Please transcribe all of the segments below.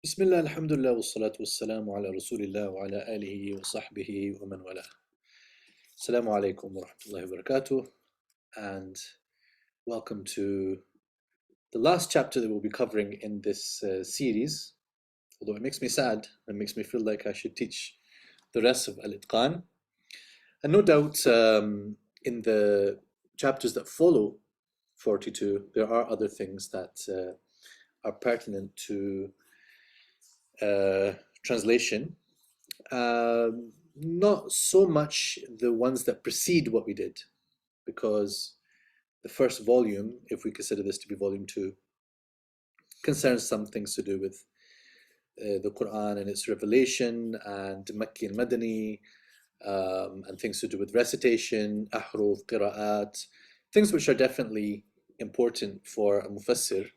Bismillah, alhamdulillah, wassalatu wassalamu ala rasulillah wa ala alihi wa sahbihi wa man wala. Assalamu alaikum wa rahmatullahi wa barakatuh, and welcome to the last chapter that we'll be covering in this series. Although it makes me sad, it makes me feel like I should teach the rest of Al-Itqan. And no doubt, in the chapters that follow 42, there are other things that are pertinent to translation. Not so much the ones that precede what we did, because the first volume, if we consider this to be volume 2, concerns some things to do with the Quran and its revelation, and Makki and Madani, and things to do with recitation, ahruf, qira'at, things which are definitely important for a mufassir,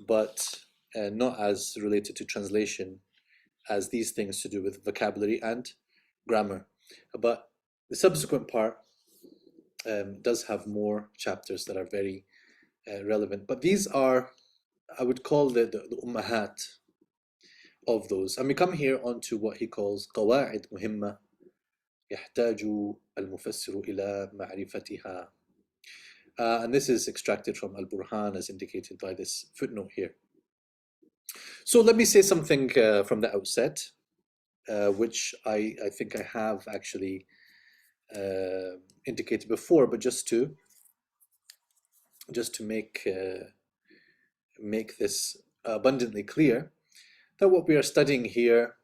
but not as related to translation as these things to do with vocabulary and grammar. But the subsequent part does have more chapters that are very relevant. But these are, I would call the ummahat of those. And we come here onto what he calls قواعد مهمة يحتاج المفسر إلى معرفتها. And this is extracted from Al-Burhan as indicated by this footnote here. So let me say something from the outset, which I think I have actually indicated before, but just to make this abundantly clear, that what we are studying here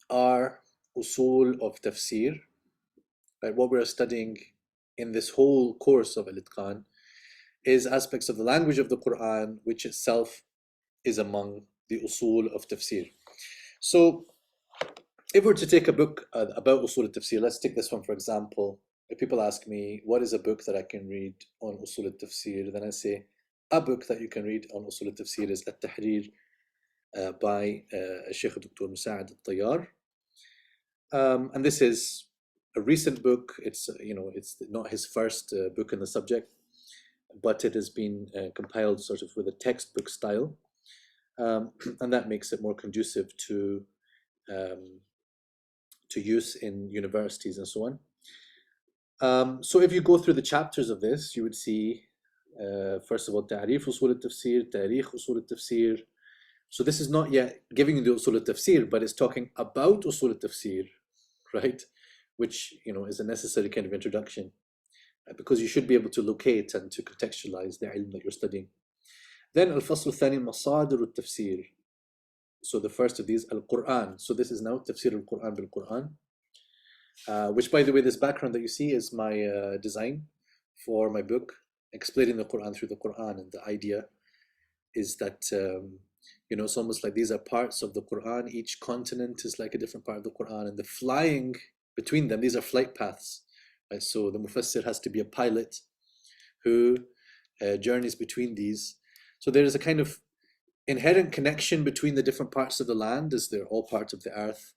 are usul of tafsir, right? What we are studying in this whole course of Al-Itqan is aspects of the language of the Quran, which itself is among the usul of tafsir. So if we're to take a book about usul al-tafsir, let's take this one for example. If people ask me, what is a book that I can read on usul al-tafsir, then I say, a book that you can read on usul al-tafsir is At-Tahrir by Sheikh Dr. Musa'ad al-Tayyar. And this is a recent book. It's not his first book in the subject, but it has been compiled sort of with a textbook style, and that makes it more conducive to use in universities and so on. So if you go through the chapters of this, you would see, first of all, Ta'rif Usul al-Tafsir, Tarikh Usul al-Tafsir. So this is not yet giving you the Usul al-Tafsir, but it's talking about Usul al-Tafsir, right? Which, is a necessary kind of introduction, because you should be able to locate and to contextualize the ilm that you're studying. Then Al-Fasl al-Thani, Masadir al-Tafsir. So the first of these, al-Qur'an. So this is now Tafsir al-Qur'an bil-Qur'an, which, by the way, this background that you see is my design for my book, explaining the Qur'an through the Qur'an. And the idea is that, it's almost like these are parts of the Qur'an. Each continent is like a different part of the Qur'an, and the flying between them, these are flight paths. Right? So the Mufassir has to be a pilot who journeys between these. So there is a kind of inherent connection between the different parts of the land, as they're all parts of the earth.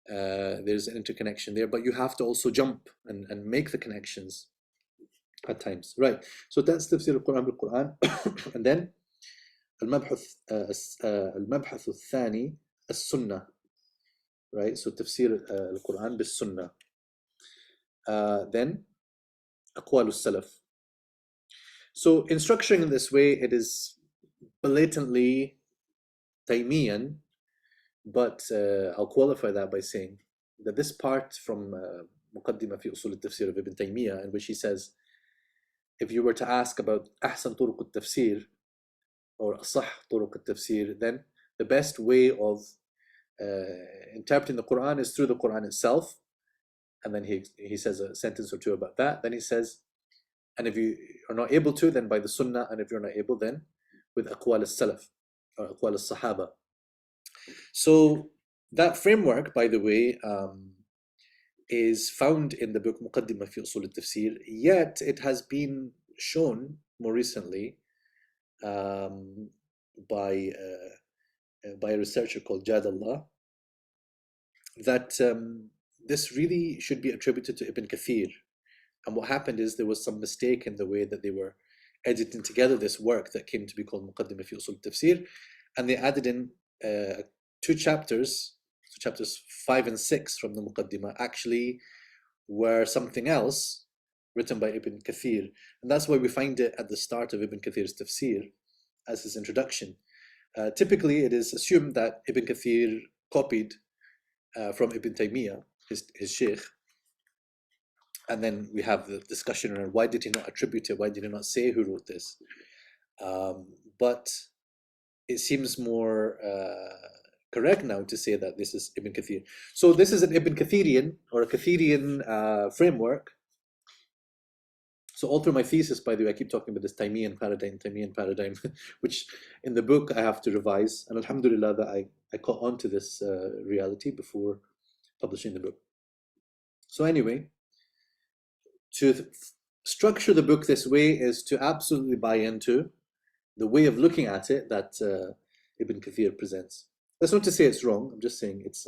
There's an interconnection there, but you have to also jump and make the connections at times. Right, so that's Tafsir al-Quran bil-Quran. And then المبحث الثاني السنة, right? So Tafsir al-Quran bil-Sunnah. Then أقوال السلف. So in structuring in this way, it is blatantly Taymiyan, but I'll qualify that by saying that this part from Muqaddimah fi Usul al-Tafsir of Ibn Taymiyyah, in which he says, if you were to ask about Ahsan Turuq al-Tafsir or Asah Turuq al-Tafsir, then the best way of interpreting the Quran is through the Quran itself. And then he says a sentence or two about that. Then he says, and if you are not able to, then by the Sunnah, and if you're not able, then with Aqwal al-Salaf or Aqwal al-Sahaba. So that framework, by the way, is found in the book Muqaddimah fi Usul al-Tafsir, yet it has been shown more recently by a researcher called Jadallah that this really should be attributed to Ibn Kathir. And what happened is there was some mistake in the way that they were editing together this work that came to be called Muqaddimah fi Usul al-Tafsir, and they added in two chapters, so chapters 5 and 6 from the Muqaddimah, actually were something else written by Ibn Kathir. And that's why we find it at the start of Ibn Kathir's tafsir as his introduction. Typically, it is assumed that Ibn Kathir copied from Ibn Taymiyyah, his sheikh, and then we have the discussion around why did he not attribute it, why did he not say who wrote this. But it seems more correct now to say that this is Ibn Kathir. So this is an Ibn Kathirian or a Kathirian framework. So all through my thesis, by the way, I keep talking about this Taymiyyah paradigm, which in the book I have to revise. And alhamdulillah that I caught on to this reality before publishing the book. So anyway, to structure the book this way is to absolutely buy into the way of looking at it that Ibn Kathir presents. That's not to say it's wrong. I'm just saying it's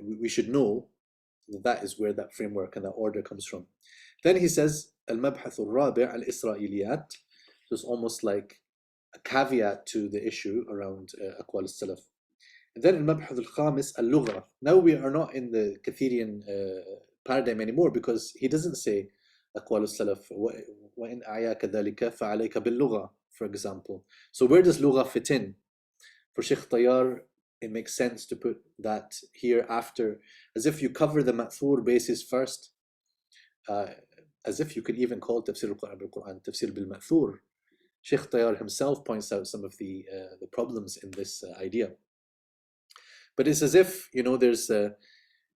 we should know that that is where that framework and that order comes from. Then he says, Al-Mabhath al-Rabi' al-Isra'iliyat. So it's almost like a caveat to the issue around Aqwal al-Salaf. And then Al-Mabhath al-Khamis al-Lugha. Now we are not in the Kathirian paradigm anymore because he doesn't say Aqwal al-Salaf. وَإِنْ أَعْيَاكَ ذَلِكَ فَعَلَيْكَ بِاللُّغَةِ, for example. So where does Lugha fit in? For Sheikh Tayyar, it makes sense to put that here after, as if you cover the Ma'thur basis first, as if you could even call Tafsir al-Qur'an bil-Qur'an, Tafsir bil-Ma'thur. Sheikh Tayyar himself points out some of the problems in this idea. But it's as if, you know, there's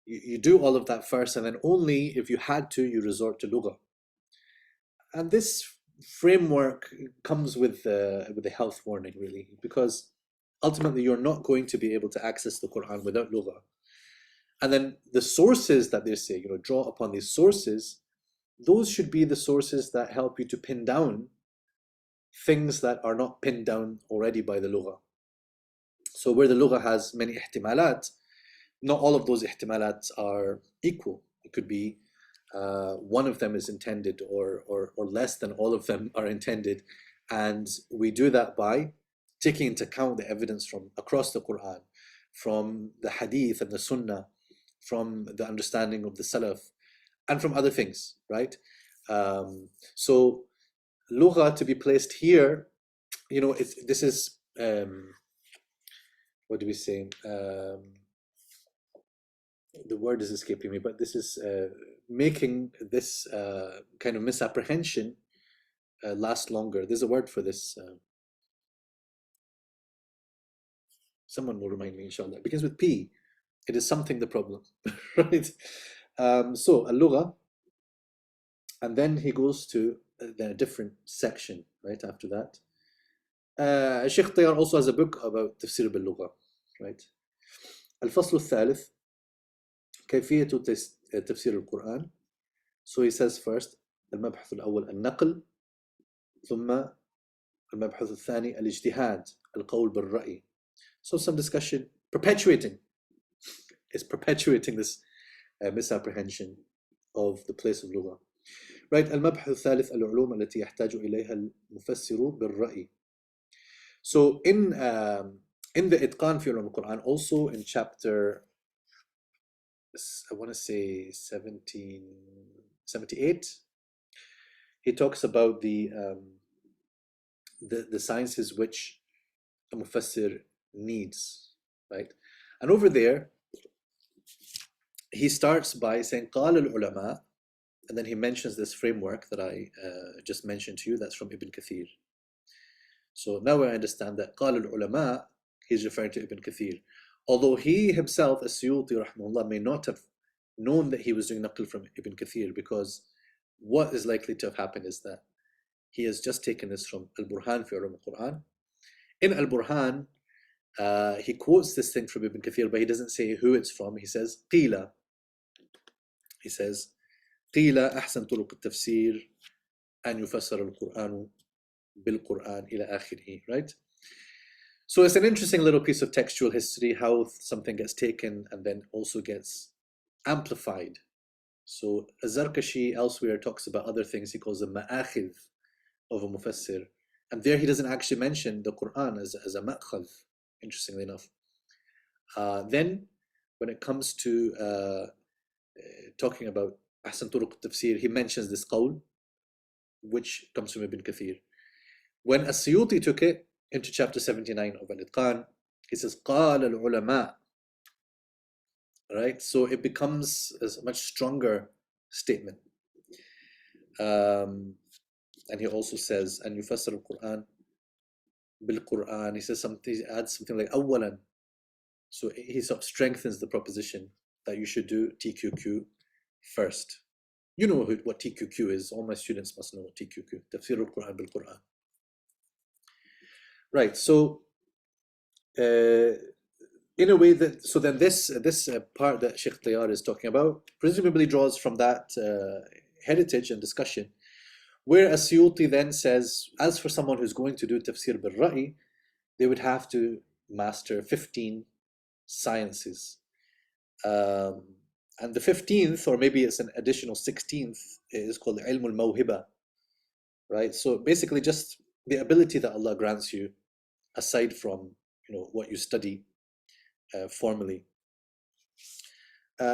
you do all of that first, and then only if you had to, you resort to Lugha. And this framework comes with a health warning, really, because ultimately you're not going to be able to access the Quran without Lugha. And then the sources that they say, you know, draw upon these sources, those should be the sources that help you to pin down things that are not pinned down already by the Lugha. So where the Lugha has many ihtimalat, not all of those ihtimalat are equal. It could be one of them is intended or less than all of them are intended. And we do that by taking into account the evidence from across the Quran, from the Hadith and the Sunnah, from the understanding of the Salaf, and from other things, right? So Lugha to be placed here, you know, this is, what do we say? The word is escaping me, but this is making this kind of misapprehension last longer. There's a word for this. Someone will remind me, inshallah. It begins with P. It is something the problem, right? So, al-Lugha, and then he goes to a different section, right, after that. Sheikh Tayyar also has a book about Tafsir bil-Lugha, right? الفصل الثالث كيفية تفسير القرآن. So he says first المبحث الأول النقل, ثم المبحث الثاني الاجتهاد القول بالرأي. So some discussion, perpetuating this misapprehension of the place of Lugha. Right, المبحث الثالث العلوم التي يحتاج إليها المفسر بالرأي. So in the Itqan fi Ulum al-Qur'an, also in chapter, I want to say 78, he talks about the sciences which a mufassir needs, right? And over there, he starts by saying قال العلماء, and then he mentions this framework that I just mentioned to you, that's from Ibn Kathir. So now I understand that قال العلماء, he's referring to Ibn Kathir. Although he himself, al-Suyuti rahimahullah, may not have known that he was doing naql from Ibn Kathir, because what is likely to have happened is that he has just taken this from Al-Burhan fi Ulum al-Qur'an. In Al-Burhan, he quotes this thing from Ibn Kathir, but he doesn't say who it's from. He says, قيل. He says, قيل أحسن طرق التفسير أن يفسر القرآن بالقرآن إلى آخره, right? So it's an interesting little piece of textual history, how something gets taken and then also gets amplified. So Az-Zarkashi elsewhere talks about other things. He calls them ma'akhidh of a mufassir. And there he doesn't actually mention the Quran as a ma'khadh. interestingly enough. Then, when it comes to talking about Ahsan Turuq al-Tafsir, he mentions this qawl, which comes from Ibn Kathir. When al-Suyuti took it into chapter 79 of Al-Itqan, he says, قال العلماء, right? So it becomes a much stronger statement. And he also says, and يفسر القرآن بالقرآن. He says something, he adds something like أولا. So he sort of strengthens the proposition that you should do TQQ first. You know what TQQ is. All my students must know TQQ. Tafsir al-Qur'an bil-Qur'an. Right. So in a way that, so then this part that Sheikh Tayyar is talking about presumably draws from that heritage and discussion, where As-Suyuti then says, as for someone who's going to do tafsir bil-Ra'i, they would have to master 15 sciences. And the 15th, or maybe it's an additional 16th, is called Ilm al-Mawhiba, right? So basically just the ability that Allah grants you, aside from what you study formally.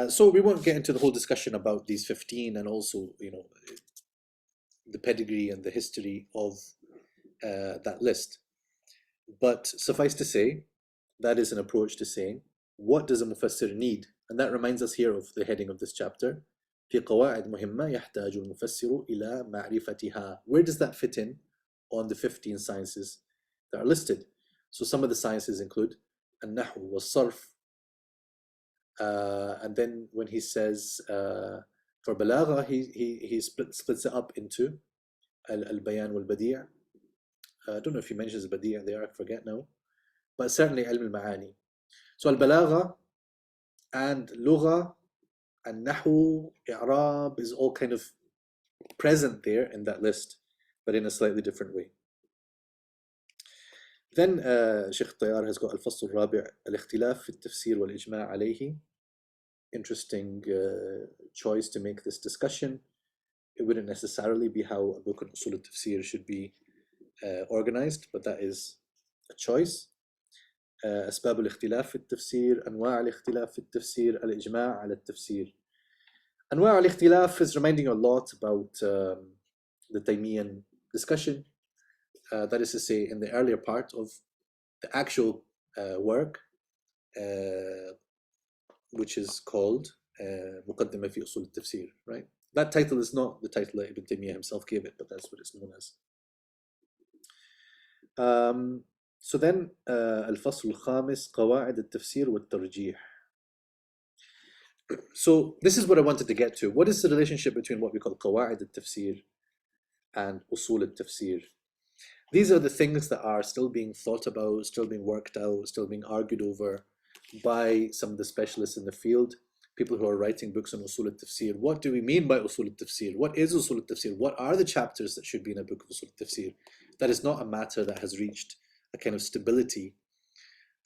So we won't get into the whole discussion about these 15 and also the pedigree and the history of that list. But suffice to say, that is an approach to saying, what does a mufassir need? And that reminds us here of the heading of this chapter. في قواعد مهمة يحتاج المفسر إلى معرفتها. Where does that fit in on the 15 sciences that are listed? So some of the sciences include النحو والصرف. And then when he says for balagha, he splits it up into al-bayan wal-badi'. I don't know if he mentions badi' there, I forget now. But certainly ilm al-ma'ani. So al-balagha and lugha and nahu, i'rab is all kind of present there in that list, but in a slightly different way. Then Sheikh Tayyar has got al-fasl al-rabi' al-ikhtilaf fi al-tafsir wal-ijma' alayhi. Interesting choice to make this discussion. It wouldn't necessarily be how a book on usul al-tafsir should be organized, but that is a choice. أسباب الاختلاف في التفسير، أنواع الاختلاف في التفسير، الإجماع على التفسير. أنواع الاختلاف is reminding a lot about the Taymiyan discussion. That is to say, in the earlier part of the actual work, which is called مقدمة في أصول التفسير, right? That title is not the title that Ibn Taymiyyah himself gave it, but that's what it's known as. So then, الفصل الخامس قواعد التفسير والترجيح. So this is what I wanted to get to. What is the relationship between what we call قواعد التفسير and أصول التفسير? These are the things that are still being thought about, still being worked out, still being argued over by some of the specialists in the field, people who are writing books on usul al-tafsir. What do we mean by usul al-tafsir? What is usul al-tafsir? What are the chapters that should be in a book of usul al-tafsir? That is not a matter that has reached a kind of stability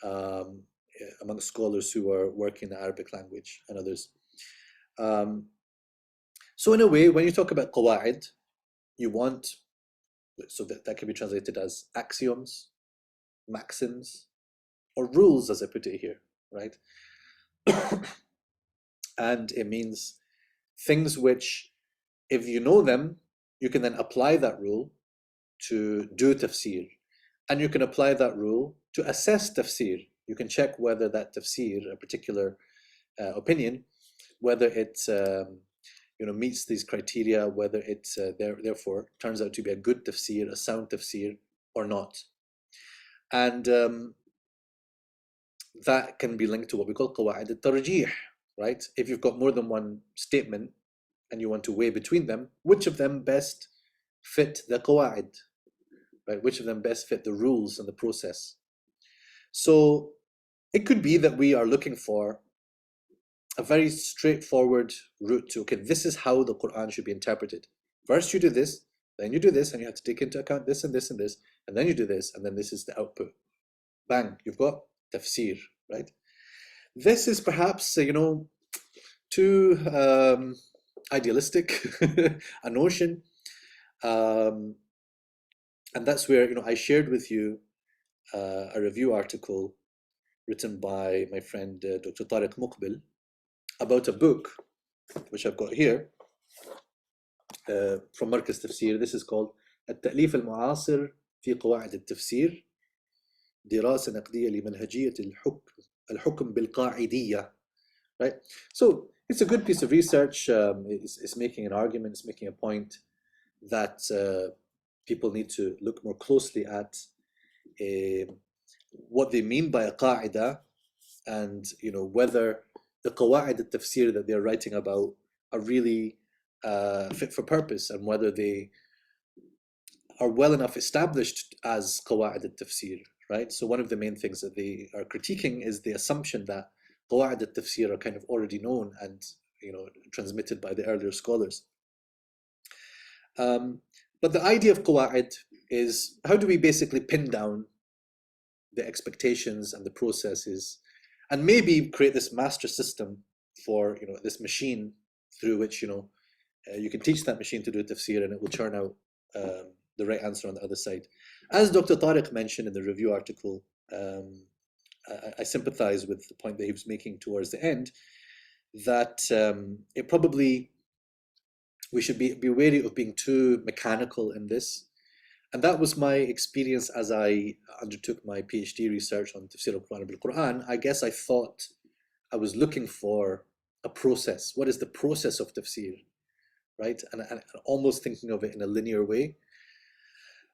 among scholars who are working in the Arabic language and others. So in a way, when you talk about qawa'id, you want, so that can be translated as axioms, maxims, or rules, as I put it here, right? And it means things which, if you know them, you can then apply that rule to do tafsir. And you can apply that rule to assess tafsir. You can check whether that tafsir, a particular opinion, whether it meets these criteria, whether it therefore turns out to be a good tafsir, a sound tafsir, or not. And that can be linked to what we call qawa'id al-tarjih, right? If you've got more than one statement and you want to weigh between them, which of them best fit the qawa'id, right? Which of them best fit the rules and the process? So it could be that we are looking for a very straightforward route to, okay, this is how the Quran should be interpreted. First you do this, then you do this, and you have to take into account this and this and this, and then you do this, and then this is the output. Bang, you've got tafsir, right? This is perhaps, too idealistic a notion. And that's where, I shared with you a review article written by my friend Dr. Tariq Muqbil about a book which I've got here from Markaz Tafsir. This is called التأليف المعاصر في قواعد التفسير دراسة نقدية لمنهجية الحكم بالقاعدية. Right? So it's a good piece of research. It's making an argument, it's making a point that people need to look more closely at what they mean by a qaida, and whether the qawa'id al-tafsir that they're writing about are really fit for purpose, and whether they are well enough established as qawa'id al-tafsir, right? So one of the main things that they are critiquing is the assumption that qawa'id al-tafsir are kind of already known and transmitted by the earlier scholars. But the idea of qawa'id is, how do we basically pin down the expectations and the processes, and maybe create this master system for this machine through which you can teach that machine to do tafsir, and it will turn out the right answer on the other side. As Dr. Tariq mentioned in the review article, I sympathize with the point that he was making towards the end, that it probably, we should be wary of being too mechanical in this. And that was my experience as I undertook my PhD research on Tafsir al-Qur'an bil-Qur'an. I guess I thought I was looking for a process. What is the process of tafsir, right? And almost thinking of it in a linear way.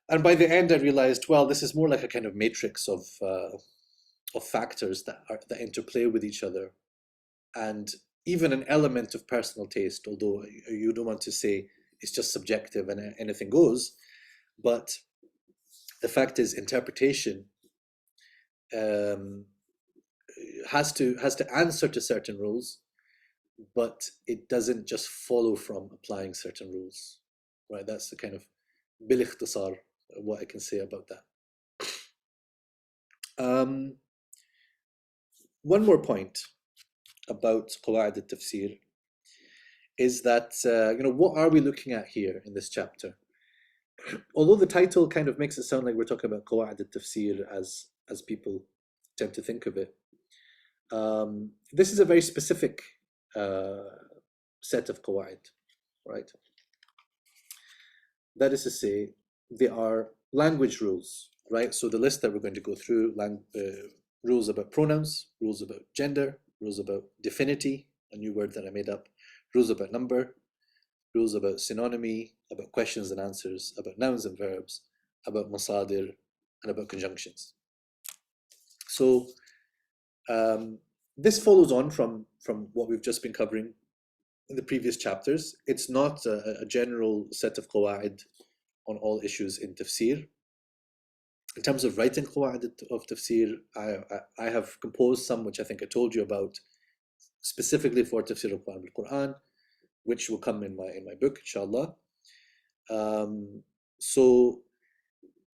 And by the end, I realized, well, this is more like a kind of matrix of factors that interplay with each other, and even an element of personal taste. Although you don't want to say it's just subjective and anything goes, but the fact is, interpretation has to answer to certain rules, but it doesn't just follow from applying certain rules, right? That's the kind of bil ikhtisar, what I can say about that. One more point about Qawa'id al-Tafsir is that, what are we looking at here in this chapter? Although the title kind of makes it sound like we're talking about Qawa'id al-Tafsir as people tend to think of it, this is a very specific set of Qawa'id, right? That is to say, they are language rules, right? So the list that we're going to go through, rules about pronouns, rules about gender, rules about definity, a new word that I made up, rules about number, rules about synonymy, about questions and answers, about nouns and verbs, about masadir, and about conjunctions. So this follows on from what we've just been covering in the previous chapters. It's not a general set of qawa'id on all issues in tafsir. In terms of writing qawa'id of tafsir, I have composed some, which I think I told you about, specifically for tafsir al-Qur'an, which will come in my book, inshallah. So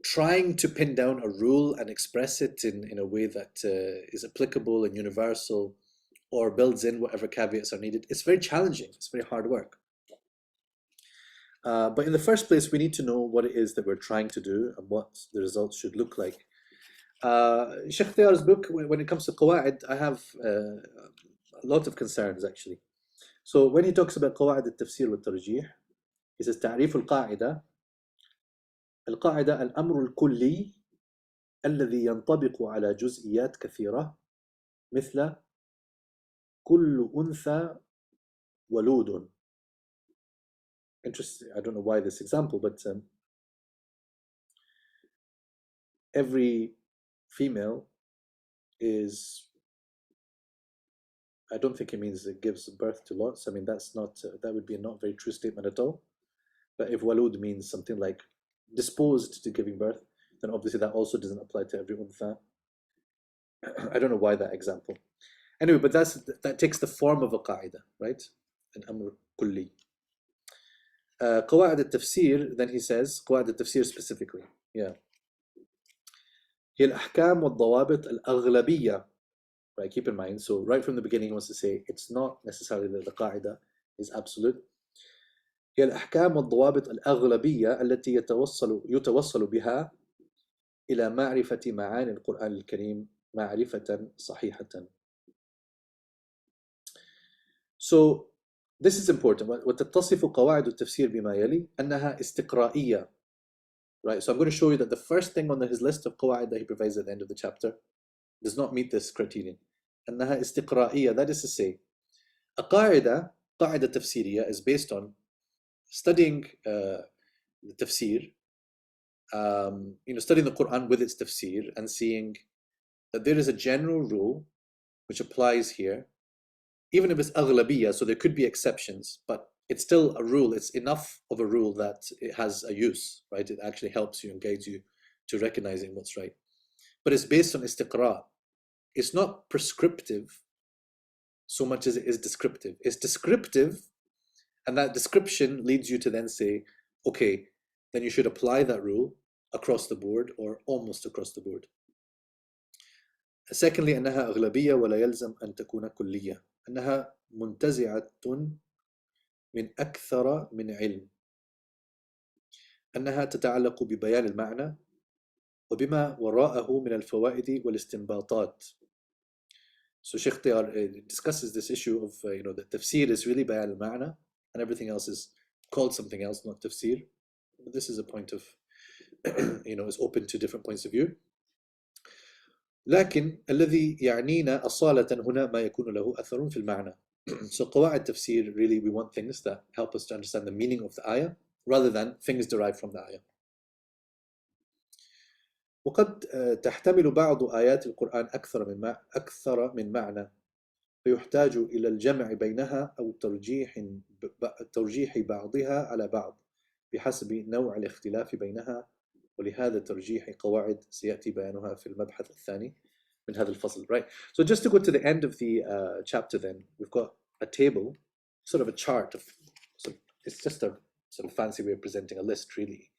trying to pin down a rule and express it in a way that is applicable and universal, or builds in whatever caveats are needed, it's very challenging. It's very hard work. But in the first place, we need to know what it is that we're trying to do and what the results should look like. Sheikh Tayar's book, when it comes to Qawa'id, I have a lot of concerns, actually. So when he talks about قواعد التفسير والترجيح, he says تعريف القاعدة الأمر الكلي الذي ينطبق على جزئيات كثيرة مثل كل أنثى ولود. Interesting. I don't know why this example, but every female is, I don't think it means it gives birth to lots. I mean, that's not, that would be a not very true statement at all. But if walud means something like disposed to giving birth, then obviously that also doesn't apply to every untha. I don't know why that example. Anyway, but that takes the form of a qaida, right? An amr kulli. قواعد التفسير, then he says, قواعد التفسير specifically, yeah. هي الأحكام والضوابط الأغلبية. Right, keep in mind, so right from the beginning he wants to say it's not necessarily that the qaida is absolute. هي الأحكام والضوابط الأغلبية التي يتوصل بها إلى معرفة معاني القرآن الكريم معرفة صحيحة. So this is important. وتتصف قواعد التفسير بما يلي أنها استقرائية. Right, so I'm going to show you that the first thing on his list of قواعد that he provides at the end of the chapter does not meet this criterion. أنها استقرائية, that is to say, a قاعدة تفسيرية is based on studying the tafsir, studying the Quran with its tafsir and seeing that there is a general rule which applies here, even if it's aghlabiyya, so there could be exceptions, but it's still a rule. It's enough of a rule that it has a use, right? It actually helps you and guides you to recognizing what's right. But it's based on istiqra. It's not prescriptive so much as it is descriptive. It's descriptive, and that description leads you to then say, okay, then you should apply that rule across the board or almost across the board. Secondly, أنها أغلبية ولا يلزم أن تكون كلية. أنها منتزعة من أكثر من علم. أنها تتعلق ببيان المعنى وبما وراءه من الفوائد والاستنباطات. So Sheikh Tayar discusses this issue of the tafsir is really bayan al-ma'na and everything else is called something else, not tafsir. But this is a point of is open to different points of view. لكن الذي يعنينا أصالة هنا ما يكون له أثر في المعنى. So قواعد تفسير, really we want things that help us to understand the meaning of the ayah rather than things derived from the ayah. وقد تحتمل بعض آيات القرآن أكثر من معنى فيحتاج إلى الجمع بينها أو ترجيح بعضها على بعض بحسب نوع الاختلاف بينها ولهذا ترجيح قواعد سيأتي بيانها في المبحث الثاني من هذا الفصل. Right. So just to go to the end of the chapter then, we've got a table, sort of a chart of, so it's just a sort of fancy way of presenting a list really.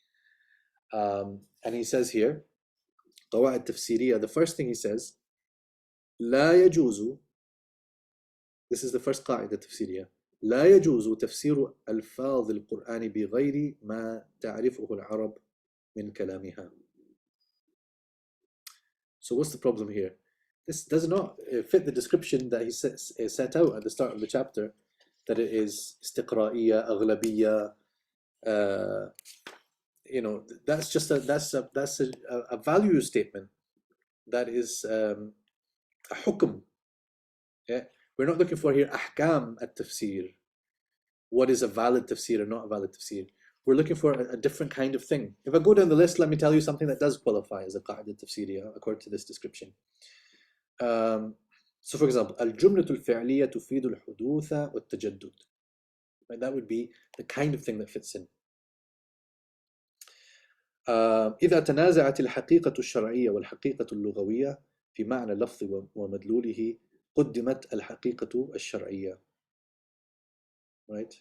And he says here, قواعد تفسيرية, the first thing he says, لا يجوز, this is the first قاعدة تفسيرية, لا يجوز تفسير ألفاظ القرآن بغير ما تعرفه العرب من كلامها. So what's the problem here? This does not fit the description that he set out at the start of the chapter, that it is istiqra'iyya, aghlabiyya. That's just a value statement. That is a hukm. Yeah? We're not looking for here ahkam at-tafsir. What is a valid tafsir and not a valid tafsir? We're looking for a different kind of thing. If I go down the list, let me tell you something that does qualify as a qa'idah tafsiriyya according to this description. So for example, al-jumlatu al-fi'liyya tufidu al-hudutha wat-tajaddud. Right, that would be the kind of thing that fits in. إذا تنازعت الحقيقة الشرعية والحقيقة اللغوية في معنى اللفظ ومدلوله قدمت الحقيقة الشرعية. Right?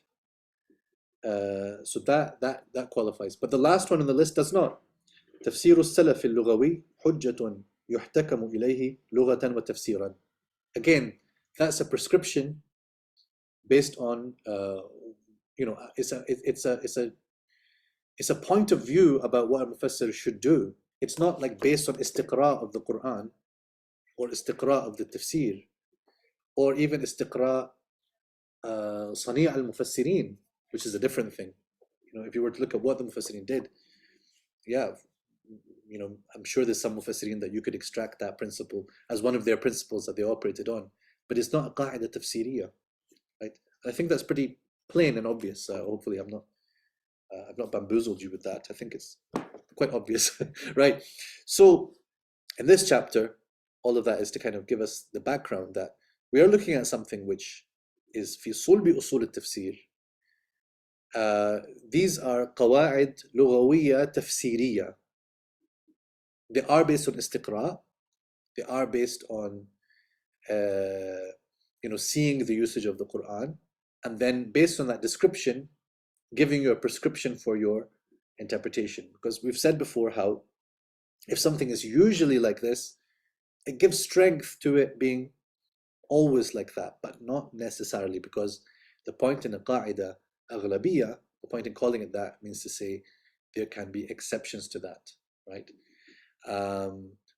So that qualifies. But the last one on the list does not. تفسير السلف اللغوي حجة يحتكم إليه لغة وتفسيرا. Again, that's a prescription based on it's a point of view about what a mufassir should do. It's not like based on istiqra of the Quran or istiqra of the tafsir or even istiqra صنيع al-mufassirin, which is a different thing. If you were to look at what the mufassirin did, yeah, I'm sure there's some mufassirin that you could extract that principle as one of their principles that they operated on, but it's not a qa'idah tafsiriyya, right? I think that's pretty plain and obvious. Hopefully I've not bamboozled you with that. I think it's quite obvious, right? So in this chapter, all of that is to kind of give us the background that we are looking at something which is في صلب أصول التفسير. These are قواعد لغوية تفسيرية. They are based on istiqra. They are based on seeing the usage of the Quran, and then based on that description, giving you a prescription for your interpretation. Because we've said before how if something is usually like this, it gives strength to it being always like that, but not necessarily, because the point in a qa'idah aghlabiyya, the point in calling it that means to say there can be exceptions to that, right?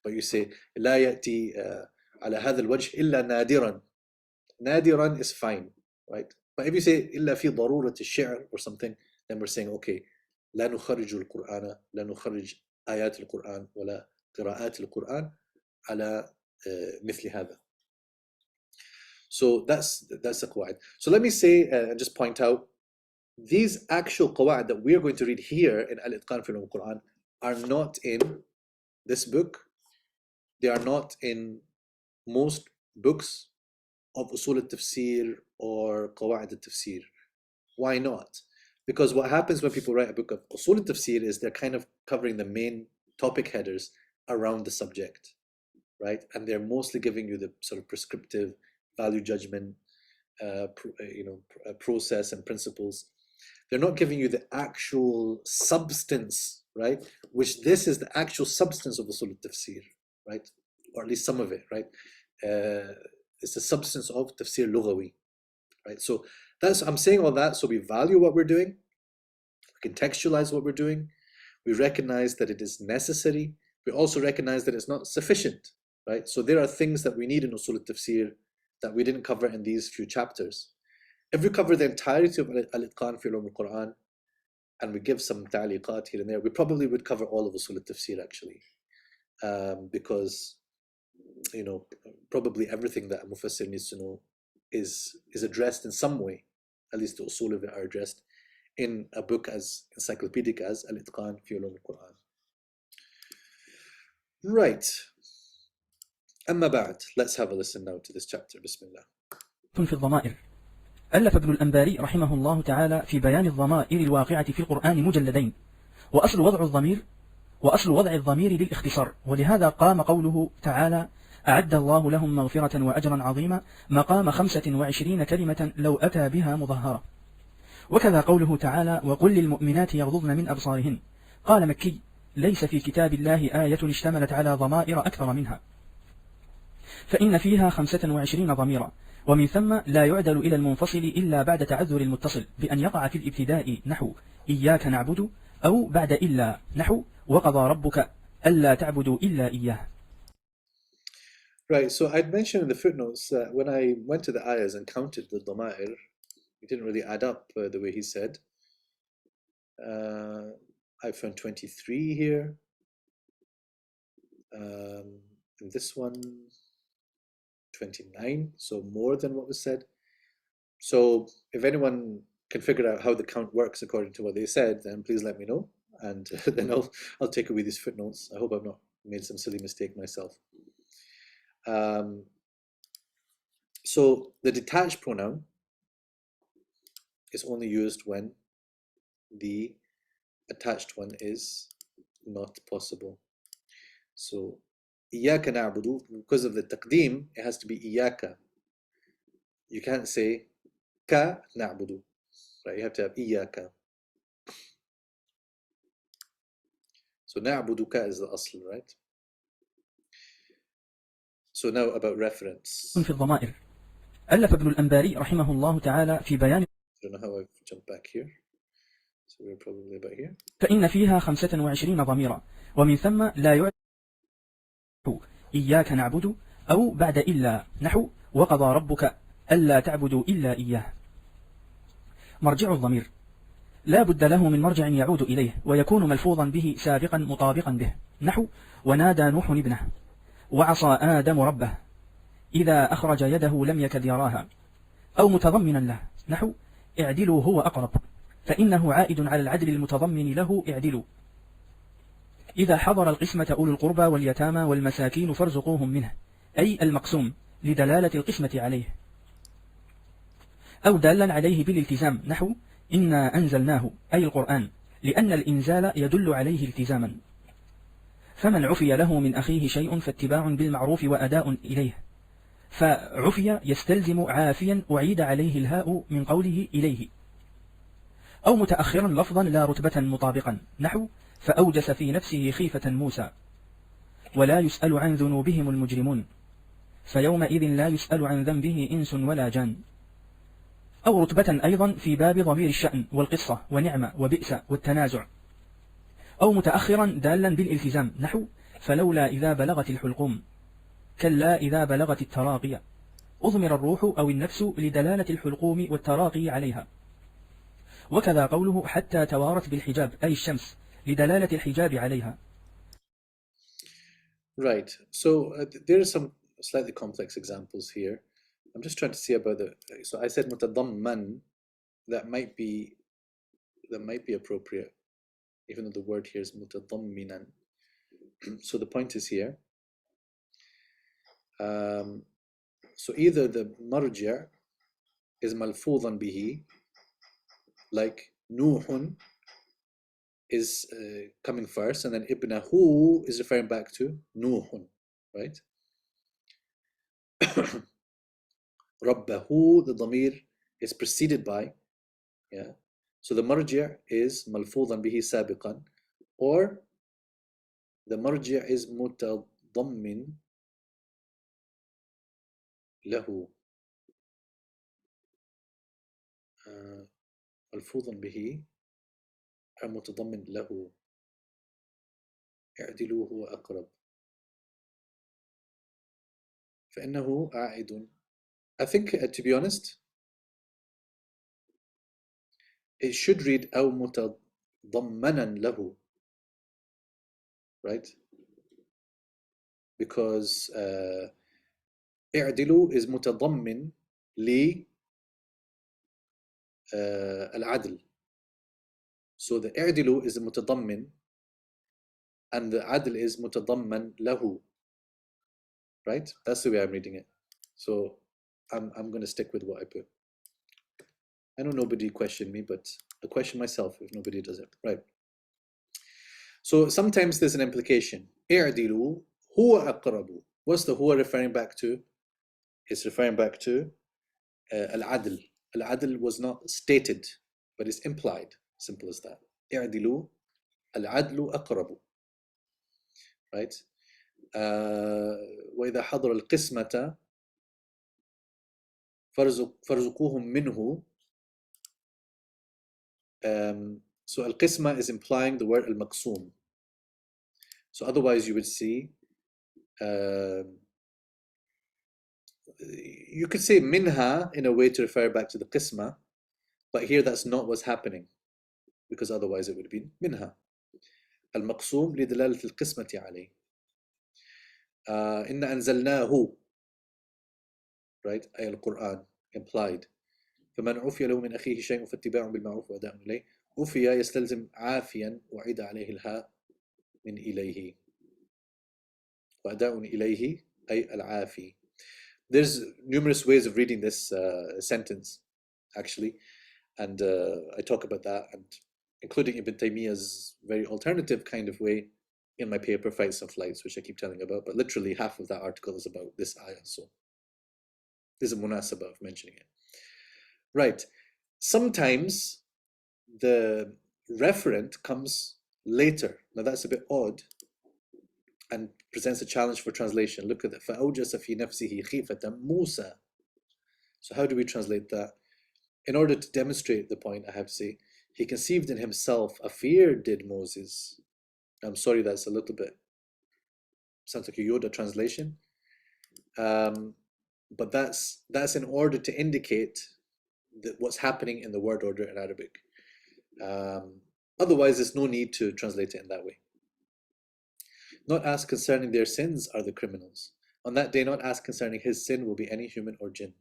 But but you say لا يأتي على هذا الوجه إلا نادرا. نادرا is fine, right? But if you say إلا في ضرورة الشعر or something, then we're saying okay, لا نخرج القرآن، لا نخرج آيات القرآن ولا قراءات القرآن على مثل هذا. So that's a qawa'id. So let me say and just point out, these actual qawa'id that we're going to read here in Al-Itqan fi al-Qur'an are not in this book. They are not in most books of usul al-tafsir or qawa'id al-tafsir. Why not? Because what happens when people write a book of usul al-tafsir is they're kind of covering the main topic headers around the subject, right? And they're mostly giving you the sort of prescriptive value judgment, process and principles. They're not giving you the actual substance, right? Which this is the actual substance of usul al-tafsir, right? Or at least some of it, right? It's the substance of tafsir lughawi, right? So I'm saying all that so we value what we're doing, we contextualize what we're doing, we recognize that it is necessary, we also recognize that it's not sufficient, right? So there are things that we need in usul al-tafsir that we didn't cover in these few chapters. If we cover the entirety of Al-Itqan fi Ulum al-Qur'an and we give some ta'liqat here and there, we probably would cover all of usul al-tafsir actually, because probably everything that a mufassir needs to know is addressed in some way. At least the usul of it are addressed in a book as encyclopedic as Al-Itqan fi Ulum al-Qur'an. Right. أما بعد, let's have a listen now to this chapter. Bismillah. في الضمائر. ألف ابن الأنباري رحمه الله تعالى في بيان الضمائر الواقعة في القرآن مجلدين، وأصل وضع الضمير للاختصار، ولهذا قام قوله تعالى: أعد الله لهم مغفرة وأجرا عظيما، مقام 25 كلمة لو أتى بها مظهرة. وكذا قوله تعالى: وقل للمؤمنات يغضضن من أبصارهن. قال مكي: ليس في كتاب الله آية اشتملت على ضمائر أكثر منها، فإن فيها 25 ضميرا، ومن ثم لا يعدل إلى المنفصل إلا بعد تعذر المتصل بأن يقع في الابتداء نحو إياك نعبد، أو بعد إلا نحو وقضى ربك ألا تعبدوا إلا إياه. Right, so I'd mentioned in the footnotes that when I went to the ayahs and counted the dama'ir, it didn't really add up the way he said. I found 23 here. And this one, 29, so more than what was said. So if anyone can figure out how the count works according to what they said, then please let me know, and then I'll take away these footnotes. I hope I've not made some silly mistake myself. So the detached pronoun is only used when the attached one is not possible. So إياك نعبد, because of the taqdeem, it has to be إياك. You can't say ka na'budu, right? You have to have إياك. So na'buduka is the asl, right? So now about reference. في الضمائر. ألف ابن الأنباري رحمه الله تعالى في بيان. I don't know how I've jumped back here. So we're probably about here. فإن فيها 25 ضميرا، ومن ثم لا يعد إياك نعبد، أو بعد إلا نحو وقضى ربك ألا تعبدوا إلا إياه. مرجع الضمير لا بد له من مرجع يعود إليه، ويكون ملفوظا به سابقا مطابقا به، نحو ونادى نوح ابنه، وعصى آدم ربه، إذا أخرج يده لم يكد يراها، أو متضمنا له، نحو اعدلوا هو أقرب، فإنه عائد على العدل المتضمن له اعدلوا، إذا حضر القسمة أولو القربى واليتامى والمساكين فارزقوهم منه، أي المقسوم لدلالة القسمة عليه، أو دالا عليه بالالتزام، نحو إنا أنزلناه أي القرآن، لأن الإنزال يدل عليه التزاما. فمن عفي له من أخيه شيء فاتباع بالمعروف وأداء إليه، فعفي يستلزم عافيا أعيد عليه الهاء من قوله إليه، أو متأخرا لفظا لا رتبة مطابقا، نحو فأوجس في نفسه خيفة موسى، ولا يسأل عن ذنوبهم المجرمون، فيومئذ لا يسأل عن ذنبه إنس ولا جان، أو رتبة أيضا في باب ضمير الشأن والقصة ونعمة وبئس والتنازع، أو متأخرا دالا بالالتزام، نحو فلولا إذا بلغت الحلقوم، كلا إذا بلغت التراقي، أضمر الروح أو النفس لدلالة الحلقوم والتراقي عليها. وكذا قوله حتى توارت بالحجاب أي الشمس لدلالة الحجاب عليها. Right. So there are some slightly complex examples here. I'm just trying to see about the. So I said mutadamman. That might be appropriate, even though the word here is mutadamminan. So the point is here. So either the marji' is malfuzan bihi, like Nuhun is coming first, and then ibnahu is referring back to Nuhun, right? Rabbahu, the dhamir is preceded by, yeah. So the marji' is malfuzan bihi sabiqan, or the marji' is mutadammin له ملفوظا به متضمن له اعدلوا هو أقرب فإنه عائد. I think to be honest it should read أو متضمنا له, right? Because اعدلوا is متضمن ل العدل. So the اعدلوا is متضمن and the adl is متضمن له, right? That's the way I'm reading it. So I'm going to stick with what I put. I know nobody questioned me, but I question myself if nobody does it, right? So sometimes there's an implication. اعدلوا هو أقرب. What's the huwa referring back to? It's referring back to al-adl. Al-adl was not stated, but it's implied. Simple as that. اعدلوا al-adlu أقرب. Right? وإذا حضر القسمة فارزقوهم منه. So al-qisma is implying the word al-maqsoom. So otherwise you would see, you could say minha in a way to refer back to the qisma, but here that's not what's happening, because otherwise it would be minha. Al-maqsoom لدلالة القسمة عليه. إن أنزلناه, right? أي al-Qur'an, implied. فمن عفي له من أخيه شيء فاتباع بالمعروف وأداء إليه. عفي يستلزم عافيا وعيد عليه الهاء من إليه. وأداء إليه أي العافي. There's numerous ways of reading this sentence, actually, and I talk about that, and including Ibn Taymiyyah's very alternative kind of way in my paper, Fights and Flights, which I keep telling about, but literally half of that article is about this ayah, so there's a munasabah of mentioning it. Right. Sometimes the referent comes later. Now that's a bit odd and presents a challenge for translation. Look at that. فَأَوْجَسَ فِي نَفْسِهِ خِيفَةً مُوسَى. So how do we translate that? In order to demonstrate the point, I have to say, he conceived in himself a fear, did Moses. I'm sorry, that's a little bit, sounds like a Yoda translation. But that's in order to indicate what's happening in the word order in Arabic. Otherwise, there's no need to translate it in that way. Not asked concerning their sins are the criminals. On that day, not asked concerning his sin will be any human or jinn.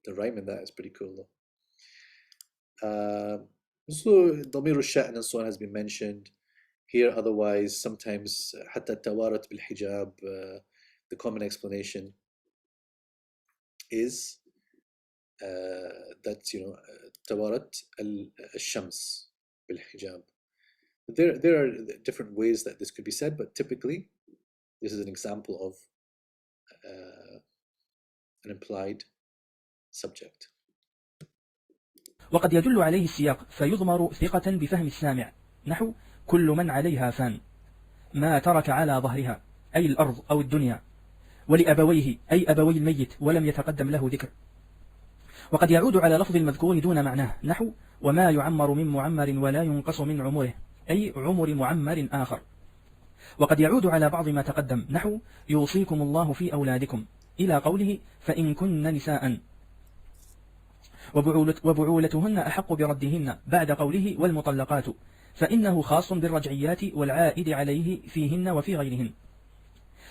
The rhyme in that is pretty cool, though. So, Damir al-Sha'n and so on has been mentioned. Here, otherwise, sometimes, حتى tawarat bil-hijab, the common explanation is that, tawarat al-shams bil-hijab. There are different ways that this could be said, but typically this is an example of an implied subject. وقد يدل عليه السياق فيضمر ثقة بفهم السامع، نحو كل من عليها فان، ما ترك على ظهرها أي الأرض أو الدنيا، ولأبويه أي أبوي الميت ولم يتقدم له ذكر. وقد يعود على لفظ المذكور دون معناه، نحو وما يعمر من معمر ولا ينقص من عمره أي عمر معمر آخر. وقد يعود على بعض ما تقدم نحو يوصيكم الله في أولادكم إلى قوله فإن كن نساء وبعولتهن أحق بردهن بعد قوله والمطلقات، فإنه خاص بالرجعيات والعائد عليه فيهن وفي غيرهن.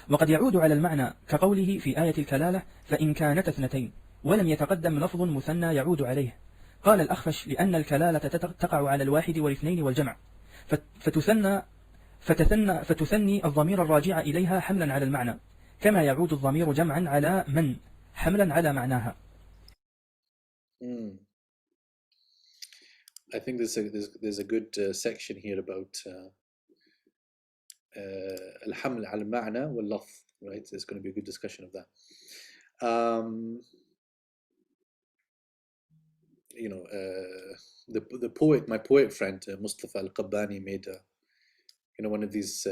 وقد يعود على المعنى كقوله في آية الكلالة فإن كانت اثنتين، ولم يتقدم لفظ مثنى يعود عليه. قال الأخفش لأن الكلالة تقع على الواحد والاثنين والجمع، فتثني الضمير الراجع إليها حملا على المعنى، كما يعود الضمير جمعا على من حملا على معناها. I think there's a good section here about الحمل على المعنى واللفظ, right? There's going to be a good discussion of that. You know, the poet, my poet friend Mustafa Al-Qabbani made one of these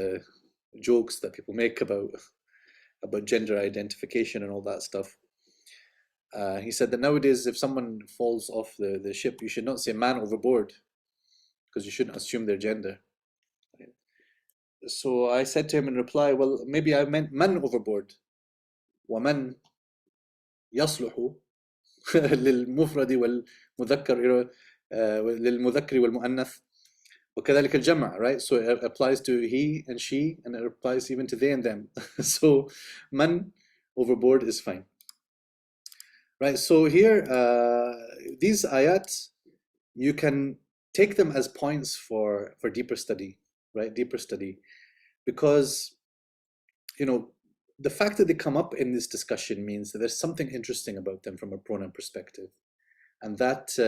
jokes that people make about gender identification and all that stuff. He said that nowadays if someone falls off the ship, you should not say man overboard, because you shouldn't assume their gender. So I said to him in reply, well, maybe I meant man overboard. ومن يصلح للمفرد والمذكر للمذكر والمؤنث وكذلك الجمع, right? So it applies to he and she, and it applies even to they and them. So man overboard is fine, right? So here these ayat, you can take them as points for deeper study, right? Deeper study, because the fact that they come up in this discussion means that there's something interesting about them from a pronoun perspective, and that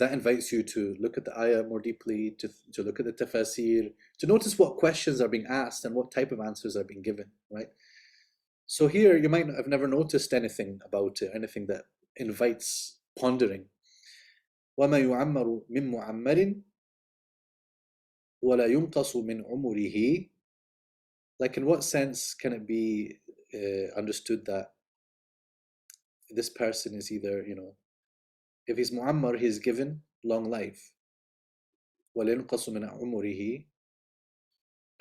invites you to look at the ayah more deeply, to look at the tafasir, to notice what questions are being asked and what type of answers are being given, right? So here you might have never noticed anything about it, anything that invites pondering. وَمَا يُعَمَّرُ مِن مُعَمَّرٍ وَلَا يُنْقَصُ مِنْ عُمُرِهِ. Like, in what sense can it be understood that this person is either, if he's mu'ammar, he's given long life. وَلَا يُنْقَصُ مِنْ عُمُرِهِ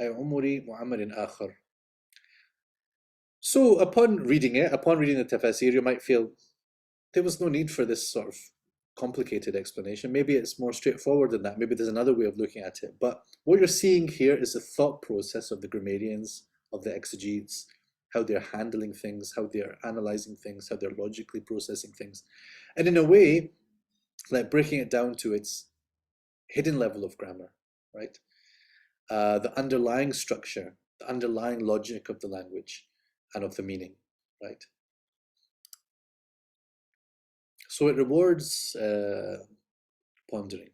أي عُمُرِ مُعَمَّرٍ آخر. So upon reading the tafasir, you might feel there was no need for this sort of complicated explanation. Maybe it's more straightforward than that. Maybe there's another way of looking at it. But what you're seeing here is the thought process of the grammarians, of the exegetes, how they're handling things, how they're analyzing things, how they're logically processing things. And in a way, like breaking it down to its hidden level of grammar, right? The underlying structure, the underlying logic of the language and of the meaning, right? So it rewards pondering.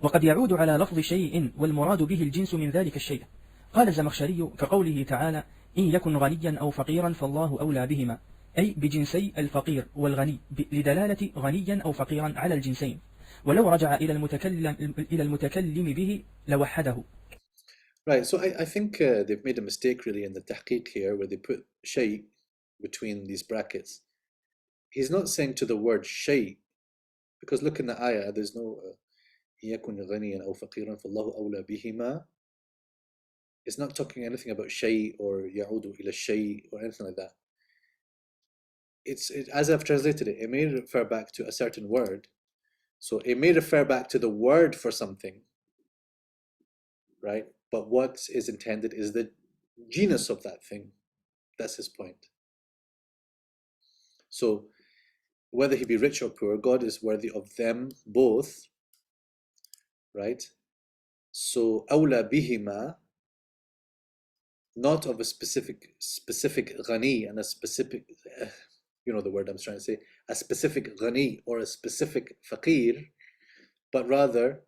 وقد يعود على لفظ شيء والمراد به الجنس من ذلك الشيء. قال الزمخشري كقوله تعالى إن يكن غنيا أو فقيرا فالله أولى بهما، أي بجنسي الفقير والغني، لدلالة غنيا أو فقيرا على الجنسين، ولو رجع إلى المتكلم به لوحده. Right, so I think they've made a mistake really in the tahqiq here, where they put shay between these brackets. He's not saying to the word shay, because look in the ayah, there's no يَكُنْ غَنِيًا أَوْ فَقِيرًا فَاللَّهُ أَوْلَى بِهِمَا. It's not talking anything about shay or يَعُودُ إِلَى shay or anything like that. As I've translated it, it may refer back to a certain word. So it may refer back to the word for something, right? But what is intended is the genus of that thing. That's his point. So whether he be rich or poor, God is worthy of them both, right? So أولى بهما, not of a specific ghani and a specific, you know the word I'm trying to say, a specific ghani or a specific faqir, but rather